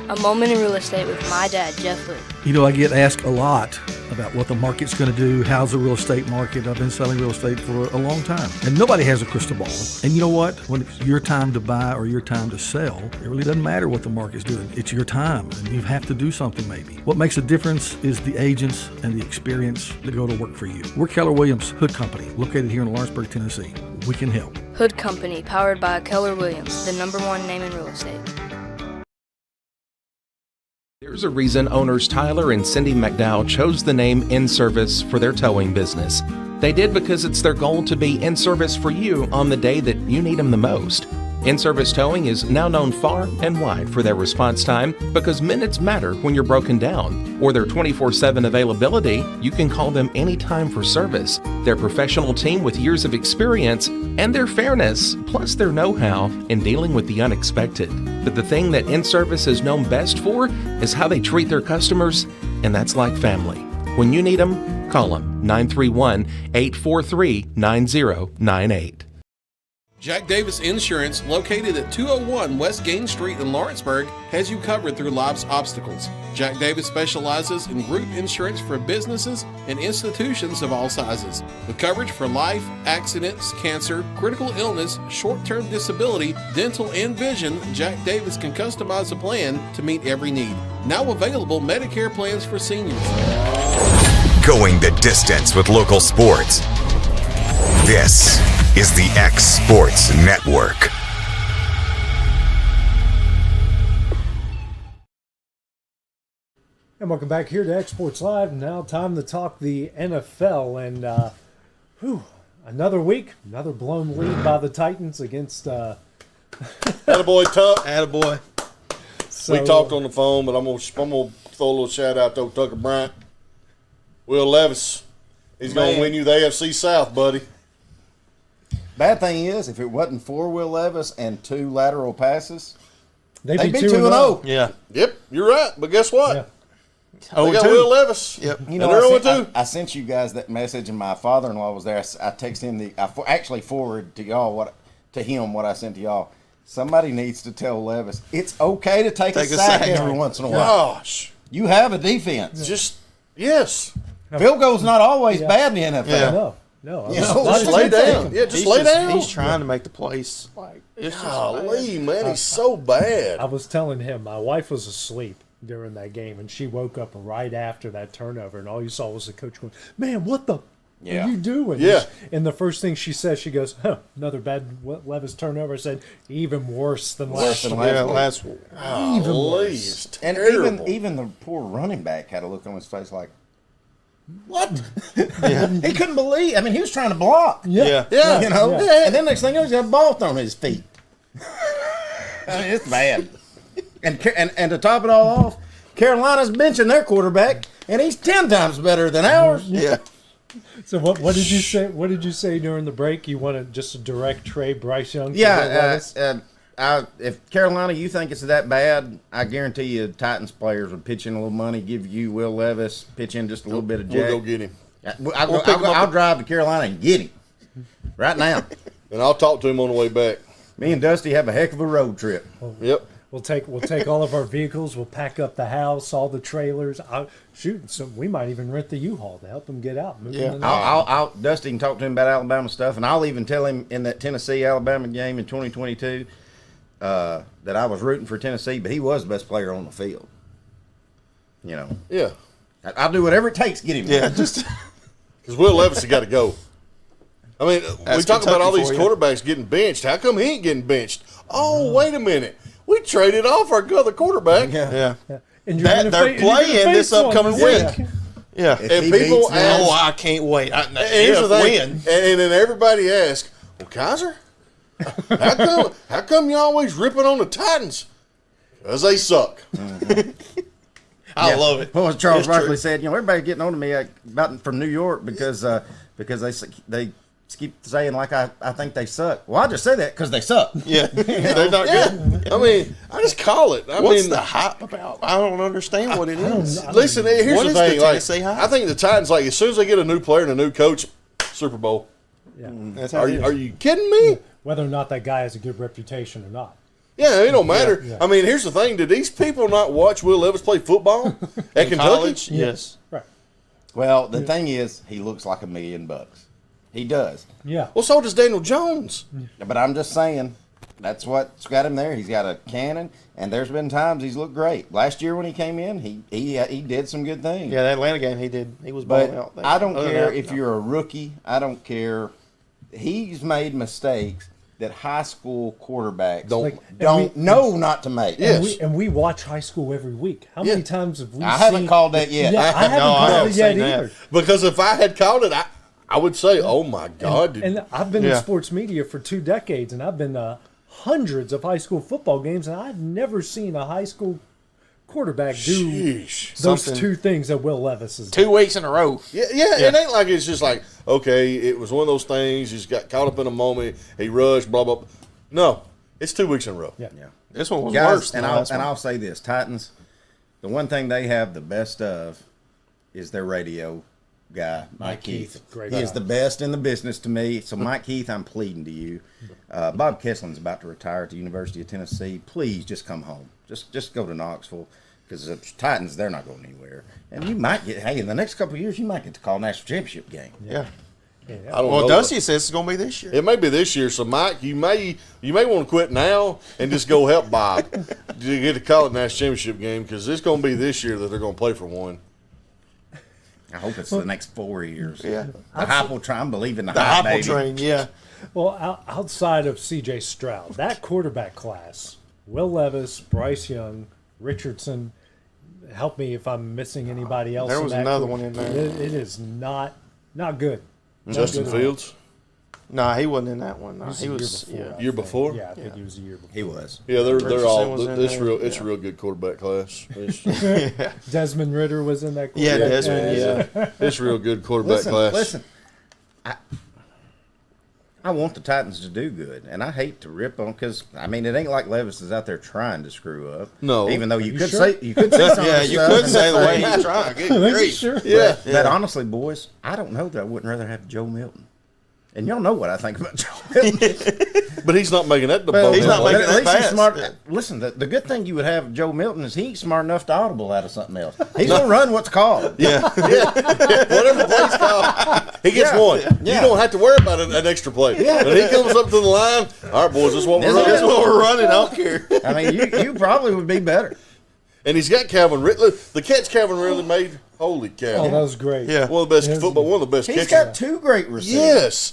A moment in real estate with my dad, Jeff Hood. You know, I get asked a lot about what the market's going to do. How's the real estate market? I've been selling real estate for a long time, and nobody has a crystal ball. And you know what? When it's your time to buy or your time to sell, it really doesn't matter what the market's doing. It's your time, and you have to do something maybe. What makes a difference is the agents and the experience that go to work for you. We're Keller Williams Hood Company, located here in Lawrenceburg, Tennessee. We can help. Hood Company, powered by Keller Williams, the #1 name in real estate. There's a reason owners Tyler and Cindy McDowell chose the name In Service for their towing business. They did because it's their goal to be in service for you on the day that you need them the most. In-Service Towing is now known far and wide for their response time because minutes matter when you're broken down. Or their 24/7 availability, you can call them anytime for service. Their professional team with years of experience and their fairness, plus their know-how in dealing with the unexpected. But the thing that In-Service is known best for is how they treat their customers, and that's like family. When you need them, call them 931-843-9098. Jack Davis Insurance, located at 201 West Gain Street in Lawrenceburg, has you covered through life's obstacles. Jack Davis specializes in group insurance for businesses and institutions of all sizes. With coverage for life, accidents, cancer, critical illness, short-term disability, dental, and vision, Jack Davis can customize a plan to meet every need. Now available Medicare plans for seniors. Going the distance with local sports. This is the X Sports Network. And welcome back here to X Sports Live. Now time to talk the NFL. And another week, another blown lead by the Titans against... Attaboy, Tuck. Attaboy. So, we talked on the phone, but I'm gonna throw a little shout out to Tucker Bryant. Will Levis. He's going to win you the AFC South, buddy. Bad thing is, if it wasn't for Will Levis and 2 lateral passes, they'd be 2-0. Yeah. Yep, you're right. But guess what? Yeah. They got Will Levis. Yep. You know, I sent you guys that message, and my father-in-law was there. I texted him I actually forwarded to y'all what I sent to y'all. Somebody needs to tell Levis it's okay to take a sack every once in a while. Gosh, you have a defense. Yes. Field goal's not always bad in the NFL. Yeah. No. Just lay down. Yeah, just lay down. He's trying to make the place it's golly, man, he's so bad. I was telling him my wife was asleep during that game, and she woke up right after that turnover, and all you saw was the coach going, "Man, what the are you doing?" Yeah. And the first thing she says, she goes, another bad Levis turnover. I said, even worse than last week. Last week. Even worse. And even the poor running back had a look on his face like, what? Yeah. He couldn't believe. I mean, he was trying to block. Yeah. You know. Yeah. And then next thing you know, he's got a ball thrown at his feet. I mean, it's bad. And to top it all off, Carolina's benching their quarterback and he's 10 times better than ours. Yeah. So what did you say? What did you say during the break? You want to just a direct trade Bryce Young? If Carolina, you think it's that bad, I guarantee you Titans players would pitch in a little money, give you Will Levis, pitch in just a little bit of Jack. We'll go get him. I'll drive to Carolina and get him right now. And I'll talk to him on the way back. Me and Dusty have a heck of a road trip. Yep. We'll take all of our vehicles. We'll pack up the house, all the trailers. So we might even rent the U-Haul to help them get out. I'll Dusty can talk to him about Alabama stuff, and I'll even tell him in that Tennessee-Alabama game in 2022 that I was rooting for Tennessee, but he was the best player on the field. You know. Yeah. I'll do whatever it takes to get him. Yeah, just because Will Levis has got to go. I mean, we talk about all these quarterbacks getting benched. How come he ain't getting benched? Oh, wait a minute. We traded off our other quarterback. Yeah. And they're playing this upcoming week. Yeah. And people ask, I can't wait. Here's the thing. And then everybody asks, well, Kaiser, how come you always ripping on the Titans? Because they suck. I love it. Well, as Charles Barkley said, everybody's getting on to me about from New York because they keep saying like I think they suck. Well, I just say that because they suck. Yeah, they're not good. I mean, I just call it. What's the hype about? I don't understand what it is. Listen, here's what the is thing. the Tennessee hype? I think the Titans, as soon as they get a new player and a new coach, Super Bowl. Yeah. That's Are you kidding me? Whether or not that guy has a good reputation or not. Yeah, it don't matter. Yeah. I mean, here's the thing. Did these people not watch Will Levis play football at Kentucky? College? Yes. Right. Well, the thing is, he looks like $1 million. He does. Yeah. Well, so does Daniel Jones. But I'm just saying, that's what's got him there. He's got a cannon, and there's been times he's looked great. Last year when he came in, he did some good things. Yeah, that Atlanta game he did. He was balling out. I don't care if you're a rookie. I don't care. He's made mistakes that high school quarterbacks don't know not to make. Yes. And we watch high school every week. How many times have we seen? I haven't called that yet. Yeah, I haven't called it yet either. Because if I had called it, I would say, oh, my God. And I've been in sports media for 2 decades, and I've been to hundreds of high school football games, and I've never seen a high school quarterback do those 2 things that Will Levis has done. 2 weeks in a row. Yeah, it ain't like it's just like, okay, it was one of those things, he's got caught up in a moment, he rushed, blah, blah, blah. No, it's 2 weeks in a row. Yeah. This one was Guys, worse. I'll say this, Titans, the one thing they have the best of is their radio guy, Mike Keith. He is the best in the business to me. So, Mike Keith, I'm pleading to you. Bob Keslin's about to retire at the University of Tennessee. Please just come home. Just go to Knoxville because the Titans, they're not going anywhere. And you might get, in the next couple of years, you might get to call a national championship game. Yeah. I don't know. Dusty says it's going to be this year. It may be this year. So, Mike, you may want to quit now and just go help Bob to get to call it national championship game because it's going to be this year that they're going to play for one. I hope it's the next 4 years. Yeah. The hype will try. I'm believing the hype baby. train, yeah. Well, outside of C.J. Stroud, that quarterback class, Will Levis, Bryce Young, Richardson, help me if I'm missing anybody else. There was another one in there. It is not good. Justin Fields? Nah, he wasn't in that one. Nah, he was year before. Yeah, I think he was a year before. He was. Yeah, they're all. It's a real good quarterback class. Desmond Ridder was in that. Yeah, Desmond. Yeah, it's a real good quarterback class. Listen, I want the Titans to do good, and I hate to rip on because it ain't like Levis is out there trying to screw up. No, even though you could say some. Yeah, you could say the way he's trying. Great. Sure. Yeah, but honestly, boys, I don't know that I wouldn't rather have Joe Milton. And y'all know what I think about Joe Milton. But he's not making that. He's not making that pass. Smart. Yeah. Listen, the good thing you would have Joe Milton is he's smart enough to audible out of something else. He's going to run what's called. Yeah. Whatever the play's called, he gets one. Yeah. You don't have to worry about an extra play. Yeah. When he comes up to the line, all right, boys, this is what we're running. This is what we're running. I don't care. You probably would be better. And he's got Calvin Ridley. The catch Calvin Ridley made, holy cow. Oh, that was great. Yeah. One of the best football, one of the best catches. He's got 2 great receivers. Yes.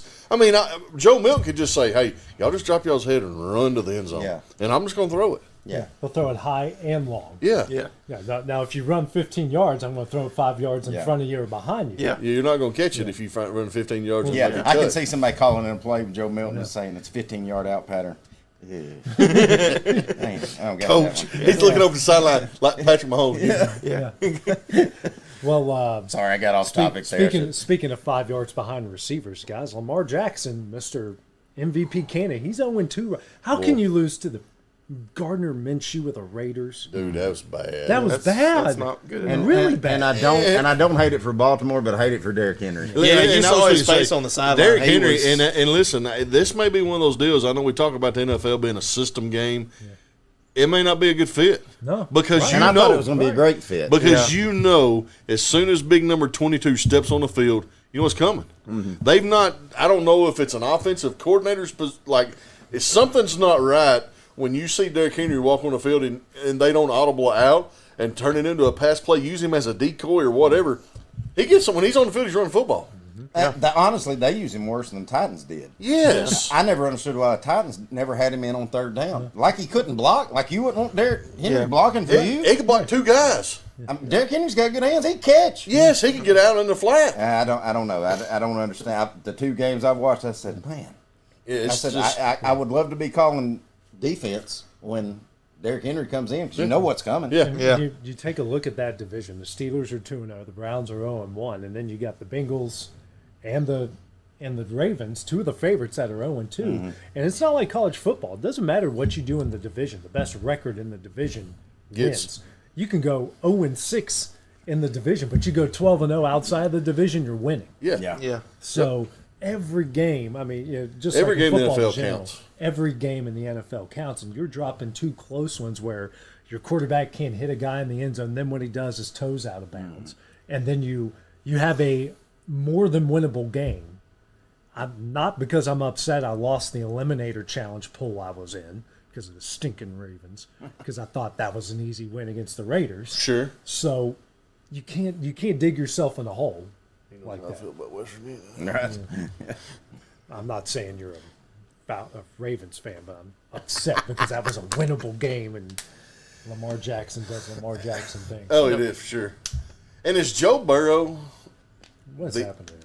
Joe Milton could just say, hey, y'all just drop y'all's head and run to the end zone. Yeah. And I'm just going to throw it. Yeah. He'll throw it high and long. Yeah. Now, if you run 15 yards, I'm going to throw it 5 yards in front of you or behind you. Yeah. You're not going to catch it if you run 15 yards. Yeah. I can see somebody calling in a play with Joe Milton and saying it's 15-yard out pattern. Yeah. I don't got Coach, that one. he's looking over the sideline like Patrick Mahomes. Yeah. Well, sorry, I got off topic there. Speaking of 5 yards behind receivers, guys, Lamar Jackson, Mr. MVP candidate, he's 0-2. How can you lose to the Gardner Minshew with the Raiders? Dude, that was bad. That was bad. That's not good. And really bad. And I don't hate it for Baltimore, but I hate it for Derrick Henry. Yeah, you and I saw was his gonna face say, on the sideline. Derrick He Henry, was- and listen, this may be one of those deals. I know we talk about the NFL being a system game. Yeah. It may not be a good fit. No. Because Right. you And I know thought it was going to be a great fit. Because you know, as soon as big number 22 steps on the field, you know what's coming. Mm-hmm. They've not. I don't know if it's an offensive coordinator's like. If something's not right when you see Derrick Henry walk on the field and they don't audible out and turn it into a pass play, use him as a decoy or whatever. He gets when he's on the field, he's running football. Honestly, they use him worse than the Titans did. Yes. I never understood why the Titans never had him in on third down. Like he couldn't block. Like you wouldn't want Derrick Henry blocking for you. He could block two guys. Derrick Henry's got good hands. He can catch. Yes, he can get out in the flat. I don't know. I don't understand. The two games I've watched, I said, man. I would love to be calling defense when Derrick Henry comes in because you know what's coming. You take a look at that division. The Steelers are 2-0. The Browns are 0-1, and then you got the Bengals and the Ravens, two of the favorites that are 0-2. Mm-hmm. And it's not like college football. It doesn't matter what you do in the division. The best record in the division wins. You can go 0-6 in the division, but you go 12-0 outside of the division, you're winning. Yeah. So every game, I mean, just every like game in the football NFL in general, counts. Every game in the NFL counts, and you're dropping two close ones where your quarterback can't hit a guy in the end zone. Then what he does is toes out of bounds, and then you have a more than winnable game. I'm not because I'm upset I lost the Eliminator Challenge pool I was in because of the stinking Ravens, because I thought that was an easy win against the Raiders. Sure. So you can't dig yourself in a hole like that. I feel about West Virginia. Right. I'm not saying you're a Ravens fan, but I'm upset because that was a winnable game and Lamar Jackson does Lamar Jackson things. Oh, it is for sure. And it's Joe Burrow. What's happening?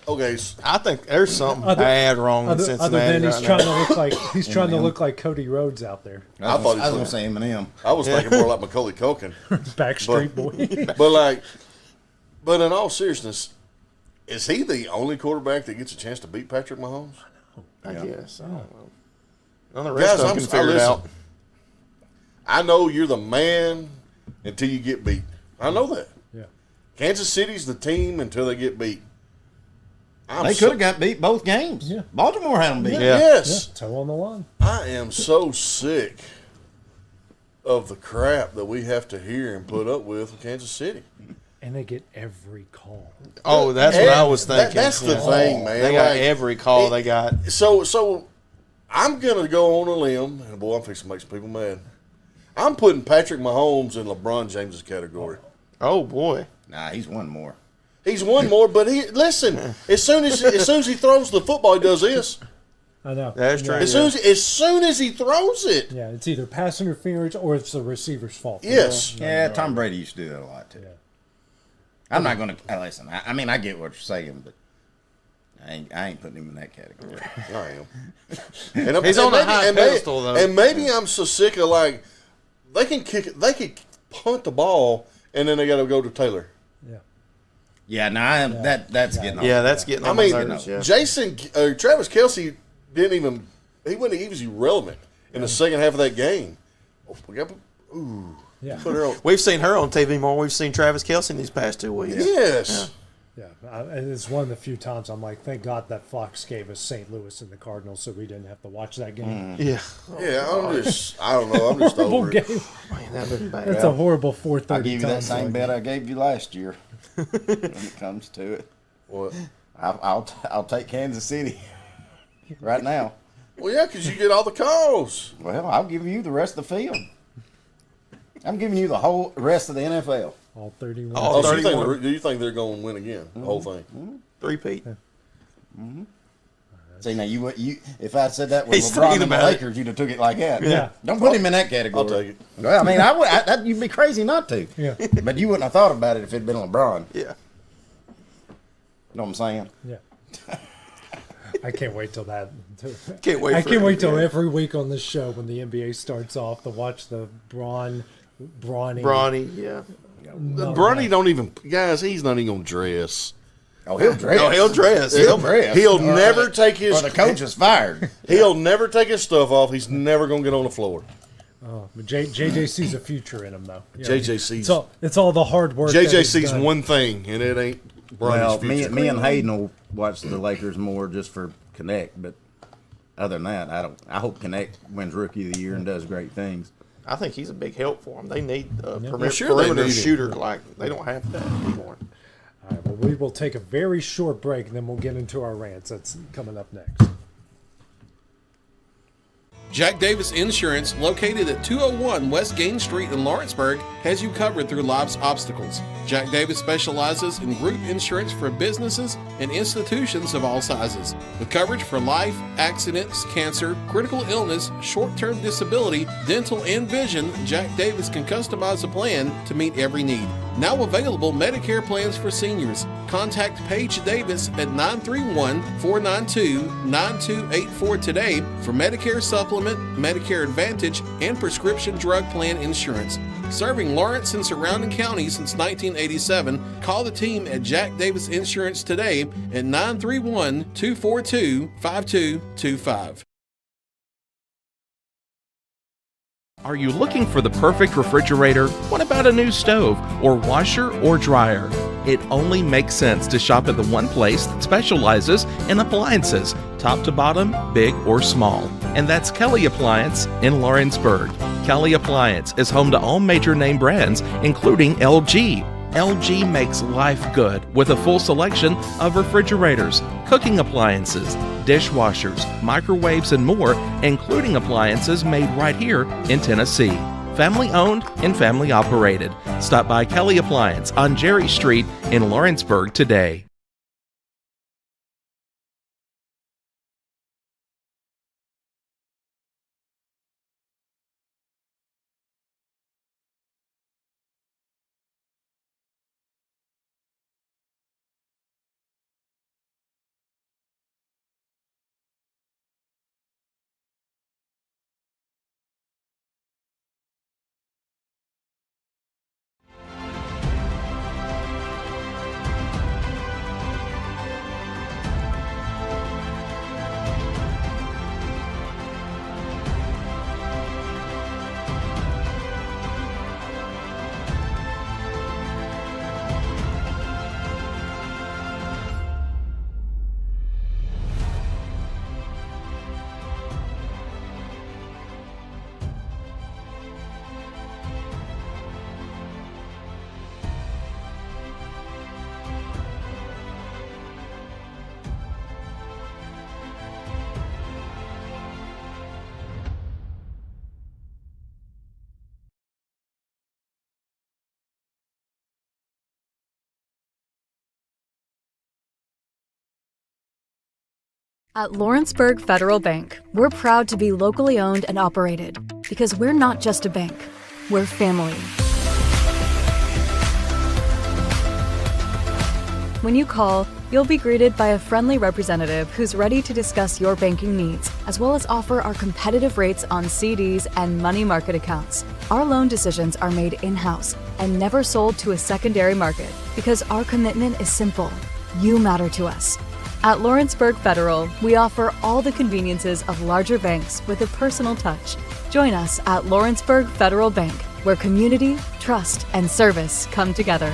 Okay, I think there's something bad wrong in Cincinnati. Other than he's right trying now. to look like to look like Cody Rhodes out there. I thought I was going to say Eminem. I was thinking more like Macaulay Culkin. Backstreet Boy. But in all seriousness, is he the only quarterback that gets a chance to beat Patrick Mahomes? I guess. I don't know. None of the rest of them can figure it listen, out. I know you're the man until you get beat. I know that. Yeah. Kansas City's the team until they get beat. They could have got beat both games. Yeah. Baltimore had them beat. Yes. Toe on the line. I am so sick of the crap that we have to hear and put up with Kansas City. And they get every call. Oh, that's what I was thinking. That's the thing, man. They got every call they got. So I'm going to go on a limb, and boy, I'm fixing to make some people mad. I'm putting Patrick Mahomes in LeBron James's category. Oh, boy. Nah, he's one more. He's one more, but listen, as soon as he throws the football, he does this. I know. That's true. As soon as he throws it. Yeah, it's either pass interference or it's the receiver's fault. Yes. Yeah, Tom Brady used to do that a lot, too. Yeah. I'm not going to listen. I mean, I get what you're saying, but I ain't putting him in that category. I am. He's on a high pedestal, though. And maybe I'm so sick of they can punt the ball, and then they got to go to Taylor. Yeah, that's getting on. Yeah, that's getting on my nerves. Yeah. Travis Kelce he was irrelevant in the second half of that game. Yeah. We've seen her on TV more than we've seen Travis Kelce these past 2 weeks. Yes. Yeah, and it's one of the few times I'm like, thank God that Fox gave us St. Louis and the Cardinals so we didn't have to watch that game. Yeah. I don't know. I'm just horrible over game. it. Man, that'd been bad. That's a horrible 4:30 I'll give you that time same slot. bet I gave you last year when it comes to it. What? I'll take Kansas City right now. Well, yeah, because you get all the calls. Well, I'll give you the rest of the field. I'm giving you the whole rest of the NFL. All 31. All So 31. do you think they're going to win again? The whole thing? 3-peat. See, now you if I said that with He's LeBron thinking and the about it. Lakers, you'd have took it like that. Yeah. Don't put him in that category. I'll take it. Well, I mean, I would. You'd be crazy not to. Yeah. But you wouldn't have thought about it if it'd been LeBron. Yeah. You know what I'm saying? Yeah. I can't wait till that. Can't wait. I can't wait till every week on this show when the NBA starts off to watch the Bronny. Yeah. Bronny don't even, guys. He's not even gonna dress. Oh, he'll dress. No, he'll dress. He'll never take his. Or the coach is fired. He'll never take his stuff off. He's never gonna get on the floor. Oh, but JJ sees a future in him, though. JJ sees. It's all the hard work. JJ sees one thing, and it ain't Bronny's future. Me and Hayden will watch the Lakers more just for Connect, but other than that, I hope Connect wins Rookie of the Year and does great things. I think he's a big help for them. They need a Sure perimeter they shooter like they don't have that anymore. All right, well, we will take a very short break, and then we'll get into our rants. That's coming up next. Jack Davis Insurance, located at 201 West Gain Street in Lawrenceburg, has you covered through life's obstacles. Jack Davis specializes in group insurance for businesses and institutions of all sizes. With coverage for life, accidents, cancer, critical illness, short-term disability, dental, and vision, Jack Davis can customize a plan to meet every need. Now available Medicare plans for seniors. Contact Paige Davis at 931-492-9284 today for Medicare Supplement, Medicare Advantage, and prescription drug plan insurance. Serving Lawrence and surrounding counties since 1987, call the team at Jack Davis Insurance today at 931-242-5225. Are you looking for the perfect refrigerator? What about a new stove or washer or dryer? It only makes sense to shop at the one place that specializes in appliances, top to bottom, big or small. And that's Kelly Appliance in Lawrenceburg. Kelly Appliance is home to all major name brands, including LG. LG makes life good with a full selection of refrigerators, cooking appliances, dishwashers, microwaves, and more, including appliances made right here in Tennessee. Family owned and family operated. Stop by Kelly Appliance on Jerry Street in Lawrenceburg today. At Lawrenceburg Federal Bank, we're proud to be locally owned and operated because we're not just a bank, we're family. When you call, you'll be greeted by a friendly representative who's ready to discuss your banking needs, as well as offer our competitive rates on CDs and money market accounts. Our loan decisions are made in-house and never sold to a secondary market because our commitment is simple. You matter to us. At Lawrenceburg Federal, we offer all the conveniences of larger banks with a personal touch. Join us at Lawrenceburg Federal Bank, where community, trust, and service come together.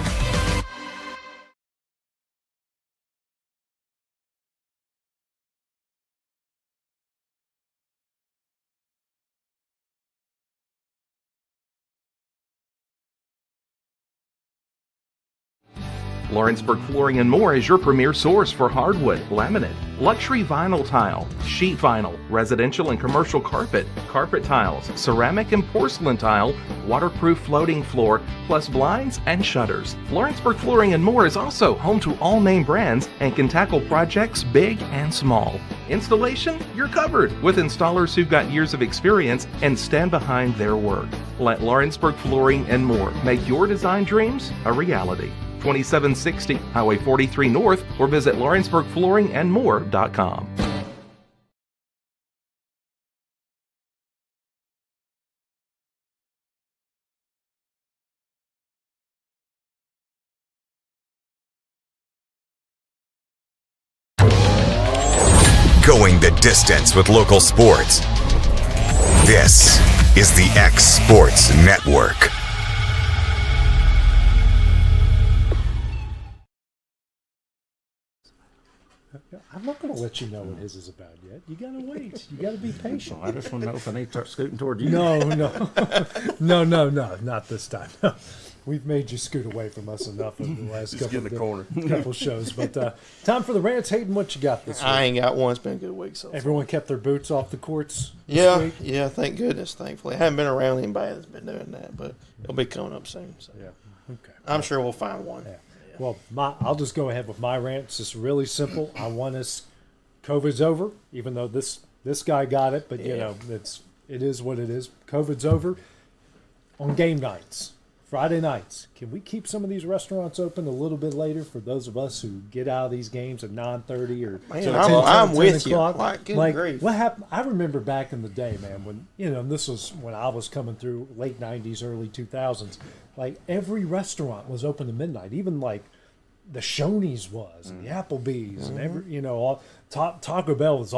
Lawrenceburg Flooring and More is your premier source for hardwood, laminate, luxury vinyl tile, sheet vinyl, residential and commercial carpet, carpet tiles, ceramic and porcelain tile, waterproof floating floor, plus blinds and shutters. Lawrenceburg Flooring and More is also home to all name brands and can tackle projects big and small. Installation? You're covered with installers who've got years of experience and stand behind their work. Let Lawrenceburg Flooring and More make your design dreams a reality. 2760 Highway 43 North or visit LawrenceburgFlooringandMore.com. Going the distance with local sports. This is the X Sports Network. I'm not going to let you know what his is about yet. You got to wait. You got to be patient. I just want to know if I need to start scooting toward you. No, no, not this time. We've made you scoot away from us enough in the last couple shows. But time for the rants. Hayden, what you got this week? I ain't got one. It's been a good week so far. Everyone kept their boots off the courts this week? Yeah, thank goodness, thankfully. I haven't been around anybody that's been doing that, but it'll be coming up soon. So. Yeah, okay. I'm sure we'll find one. Yeah. Well, I'll just go ahead with my rant. It's just really simple. I want us, COVID's over, even though this guy got it, but, you know, it is what it is. COVID's over. On game nights, Friday nights, can we keep some of these restaurants open a little bit later for those of us who get out of these games at 9:30 or 10, I'm with 10 o'clock? you. Like, grief. What happened? I remember back in the day, man, when, you know, this was when I was coming through late 90s, early 2000s, like every restaurant was open to midnight, even like the Shoney's was, and the Applebee's, and every, you know, all Taco Bell was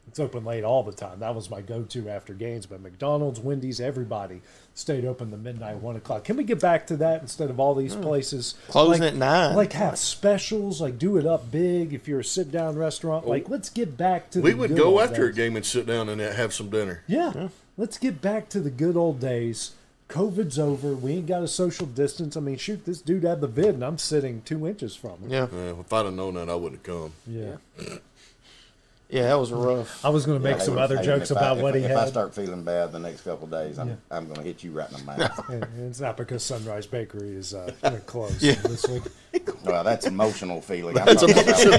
it's open late all the time. That was my go-to after games. But McDonald's, Wendy's, everybody stayed open to midnight, 1 o'clock. Can we get back to that instead of all these places closing at 9? Like have specials, like do it up big. If you're a sit-down restaurant, like let's get back to. We would go after a game and sit down and have some dinner. Yeah, let's get back to the good old days. COVID's over. We ain't got a social distance. I mean, shoot, this dude had the vid, and I'm sitting 2 inches from him. Yeah. If I'd have known that, I wouldn't have come. Yeah. Yeah, that was rough. I was going to make some other jokes about what he had. If I start feeling bad the next couple of days, I'm going to hit you right in the mouth. And it's not because Sunrise Bakery is closed this week. Well, that's emotional feeling. That's emotional.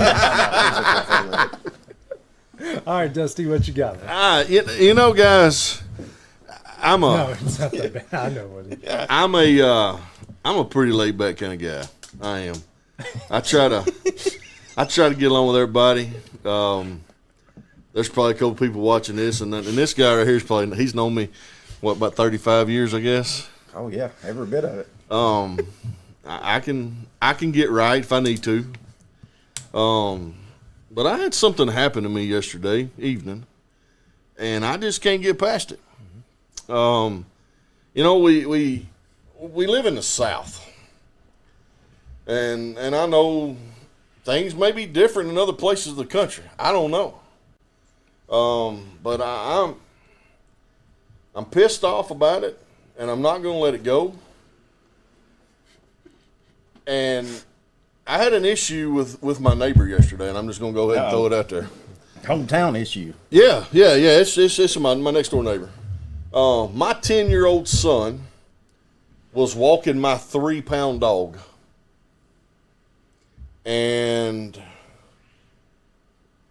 All right, Dusty, what you got? You know, guys, No, it's not that bad. I know what it is. I'm a pretty laid back kind of guy. I am. I try to get along with everybody. There's probably a couple people watching this, and this guy right here he's known me about 35 years, I guess. Oh yeah, every bit of it. I can get right if I need to. But I had something happen to me yesterday evening, and I just can't get past it. You know, we live in the South, and I know things may be different in other places of the country. I don't know. But I'm pissed off about it, and I'm not going to let it go. And I had an issue with my neighbor yesterday, and I'm just going to go ahead and throw it out there. Hometown issue. Yeah. It's my next door neighbor. My 10-year-old son was walking my 3-pound dog. And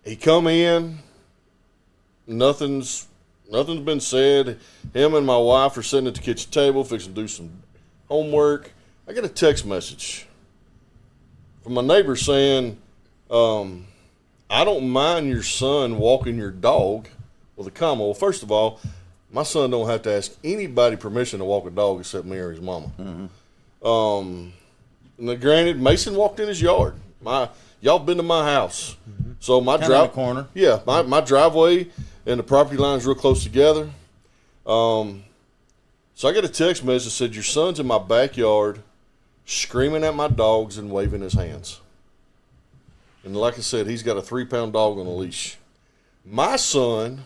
he come in, nothing's been said. Him and my wife are sitting at the kitchen table fixing to do some homework. I get a text message from my neighbor saying, I don't mind your son walking your dog, with a comma. Well, first of all, my son don't have to ask anybody permission to walk a dog except me or his mama. And granted, Mason walked in his yard. Y'all been to my house, so my corner. Yeah, my driveway and the property line's real close together. So I got a text message that said your son's in my backyard, screaming at my dogs and waving his hands. And like I said, he's got a 3-pound dog on a leash. My son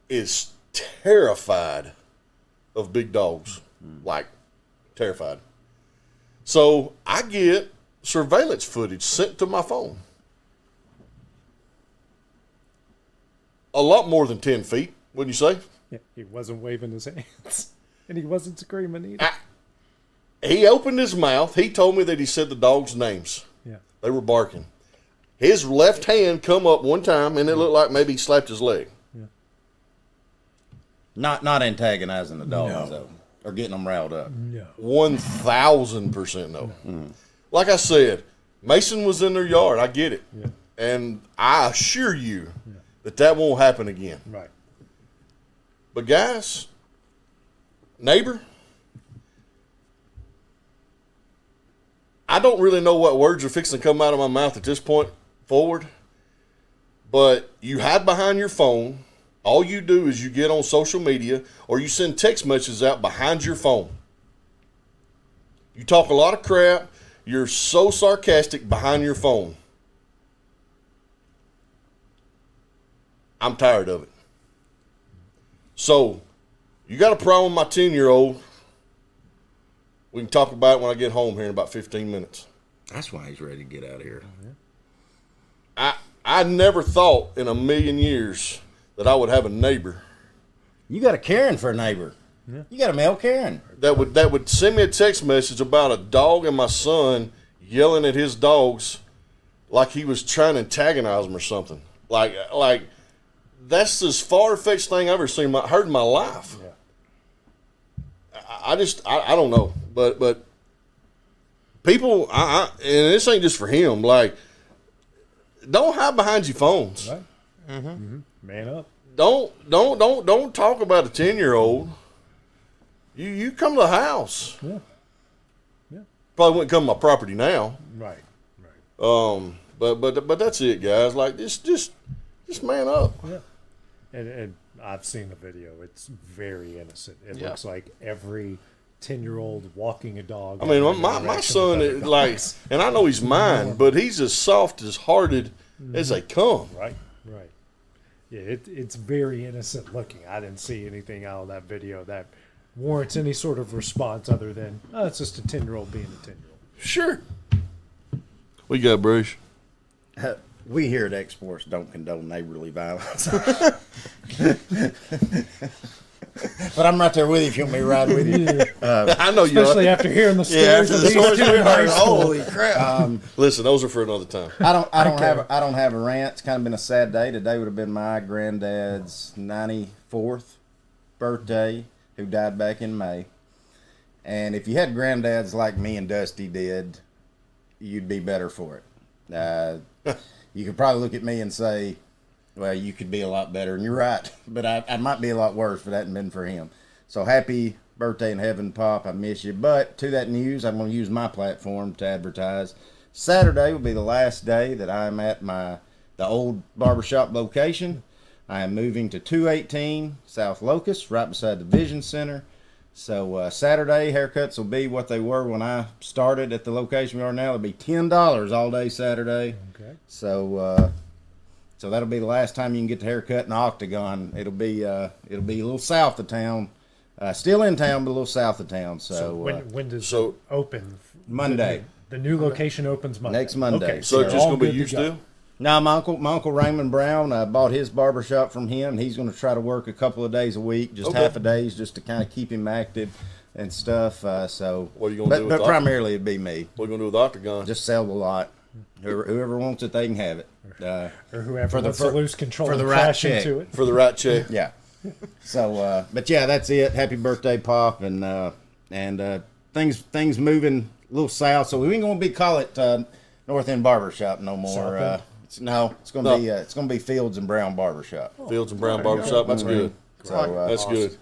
is terrified of big dogs, like terrified. So I get surveillance footage sent to my phone. A lot more than 10 feet, wouldn't you say? Yeah, he wasn't waving his hands, and he wasn't screaming either. He opened his mouth. He told me that he said the dogs' names. Yeah. They were barking. His left hand come up one time, and it looked like maybe he slapped his leg. Yeah. Not antagonizing the dogs, though, or getting them riled up. No. 1,000% no. Like I said, Mason was in their yard. I get it. Yeah. And I assure you that won't happen again. Right. But guys, neighbor, I don't really know what words are fixing to come out of my mouth at this point forward, But you hide behind your phone. All you do is you get on social media or you send text messages out behind your phone. You talk a lot of crap. You're so sarcastic behind your phone. I'm tired of it. So, you got a problem with my 10-year-old. We can talk about it when I get home here in about 15 minutes. That's why he's ready to get out of here. I never thought in a million years that I would have a neighbor. You got a Karen for a neighbor. Yeah. You got a male Karen. That would send me a text message about a dog and my son yelling at his dogs like he was trying to antagonize them or something. Like that's the far-fetched thing I've ever seen, heard in my life. Yeah. I don't know, but people, and this ain't just for him. Like, don't hide behind your phones. Right. Mm-hmm. Man up. Don't talk about a 10-year-old. You come to the house. Yeah. Yeah. Probably wouldn't come to my property now. Right. But that's it, guys. Like, just man up. Yeah. And I've seen the video. It's very innocent. It looks like every 10-year-old walking a dog. I mean, my son is like, and I know he's mine, but he's as soft as hearted as they come. Right. Yeah, it's very innocent looking. I didn't see anything out of that video that warrants any sort of response other than, oh, it's just a 10-year-old being a 10-year-old. Sure. What you got, Bruce? We here at Exports don't condone neighborly violence. But I'm right there with you if you want me to ride with you. I know you are. Especially after hearing the stories of these two in high school. Holy crap. Listen, those are for another time. I don't have a rant. It's kind of been a sad day. Today would have been my granddad's 94th birthday, who died back in May. And if you had granddads like me and Dusty did, you'd be better for it. You could probably look at me and say, well, you could be a lot better, and you're right. But I might be a lot worse if it hadn't been for him. So happy birthday in heaven, Pop. I miss you. But to that news, I'm going to use my platform to advertise. Saturday will be the last day that I'm at the old barbershop location. I am moving to 218 South Locust, right beside the Vision Center. So Saturday, haircuts will be what they were when I started at the location we are now. It'll be $10 all day Saturday. Okay. So that'll be the last time you can get the haircut in the Octagon. It'll be a little south of town, still in town, but a little south of town. So when does it open? Monday. The new location opens Monday. Next Monday. Okay, so it's just going to be you still? No, my uncle Raymond Brown bought his barbershop from him. He's going to try to work a couple of days a week, just half a days, just to kind of keep him active and stuff. So what are you going to do? But primarily it'd be me. What are you going to do with Octagon? Just sell the lot. Whoever wants it, they can have it. Or whoever wants to lose control for the right check. Into it. For the right check. Yeah. So, but yeah, that's it. Happy birthday, Pop, and things moving a little south. So we ain't gonna call it North End Barbershop no more. It's gonna be Fields and Brown Barbershop. Fields and Brown Barbershop. That's good. So that's good.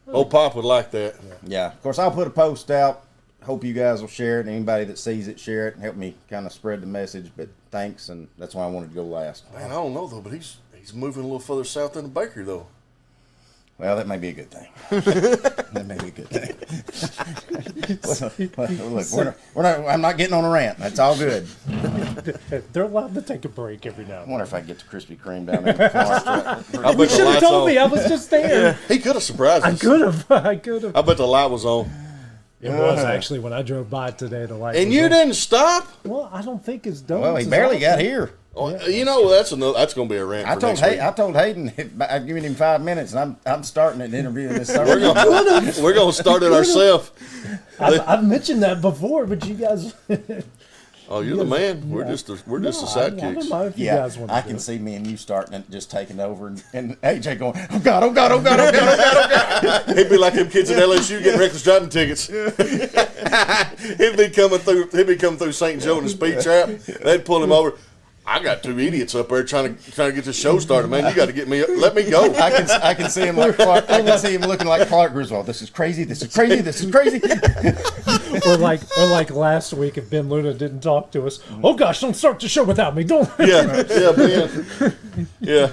Old Pop would like that. Yeah. Of course, I'll put a post out. Hope you guys will share it. Anybody that sees it, share it and help me kind of spread the message. But thanks, and that's why I wanted to go last. Man, I don't know though, but he's moving a little further south than the bakery though. Well, that may be a good thing. That may be a good thing. Look, we're not. I'm not getting on a rant. That's all good. They're allowed to take a break every now and then. I wonder if I can get the Krispy Kreme down there. You should have told me. I was just there. Yeah, he could have surprised us. I could have. I bet the light was on. It was actually when I drove by today. The light. And you didn't stop? Well, I don't think it's done. Well, he barely got here. Yeah. You know that's going to be a rant. I told Hayden I've given him 5 minutes, and I'm starting an interview this summer. We're going to start it ourselves. I've mentioned that before, but you guys. Oh, you're the man. We're just the sidekicks. Yeah, I can see me and you starting and just taking over, and AJ going, oh God, oh God, oh God, oh God, oh God, oh God. He'd be like them kids at LSU getting reckless driving tickets. He'd be coming through St. Joe in a speed trap. They'd pull him over. I got two idiots up there trying to get the show started. Man, you got to let me go. I can see him like Clark. I can see him looking like Clark Griswold. This is crazy. This is crazy. This is crazy. or like last week, if Ben Luna didn't talk to us. Oh gosh, don't start the show without me. Don't. Yeah, Ben. Yeah.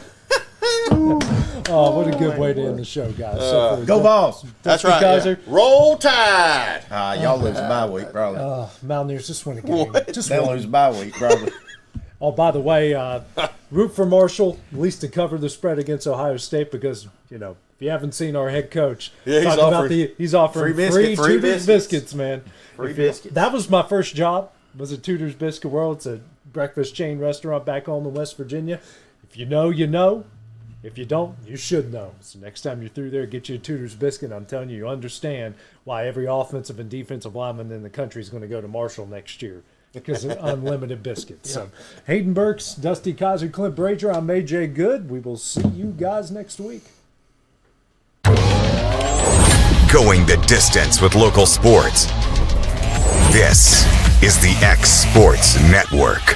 Oh, what a good way to end the show, guys. Go Vols. That's right. Kaiser. Yeah. Roll Tide. Y'all lose bye week, probably. Mountaineers just win a game. They'll lose bye week, probably. Oh, by the way, root for Marshall, at least to cover the spread against Ohio State, because, if you haven't seen our head coach, he's offering free Tudor's biscuits, man. Free biscuits. That was my first job, was at Tudor's Biscuit World. It's a breakfast chain restaurant back home in West Virginia. If you know, you know. If you don't, you should know. So next time you're through there, get you a Tudor's biscuit. I'm telling you, you understand why every offensive and defensive lineman in the country is going to go to Marshall next year. Because of unlimited biscuits. So, Hayden Burks, Dusty Kaiser, Clint Brazier, I'm AJ Good. We will see you guys next week. Going the distance with local sports. This is the X Sports Network.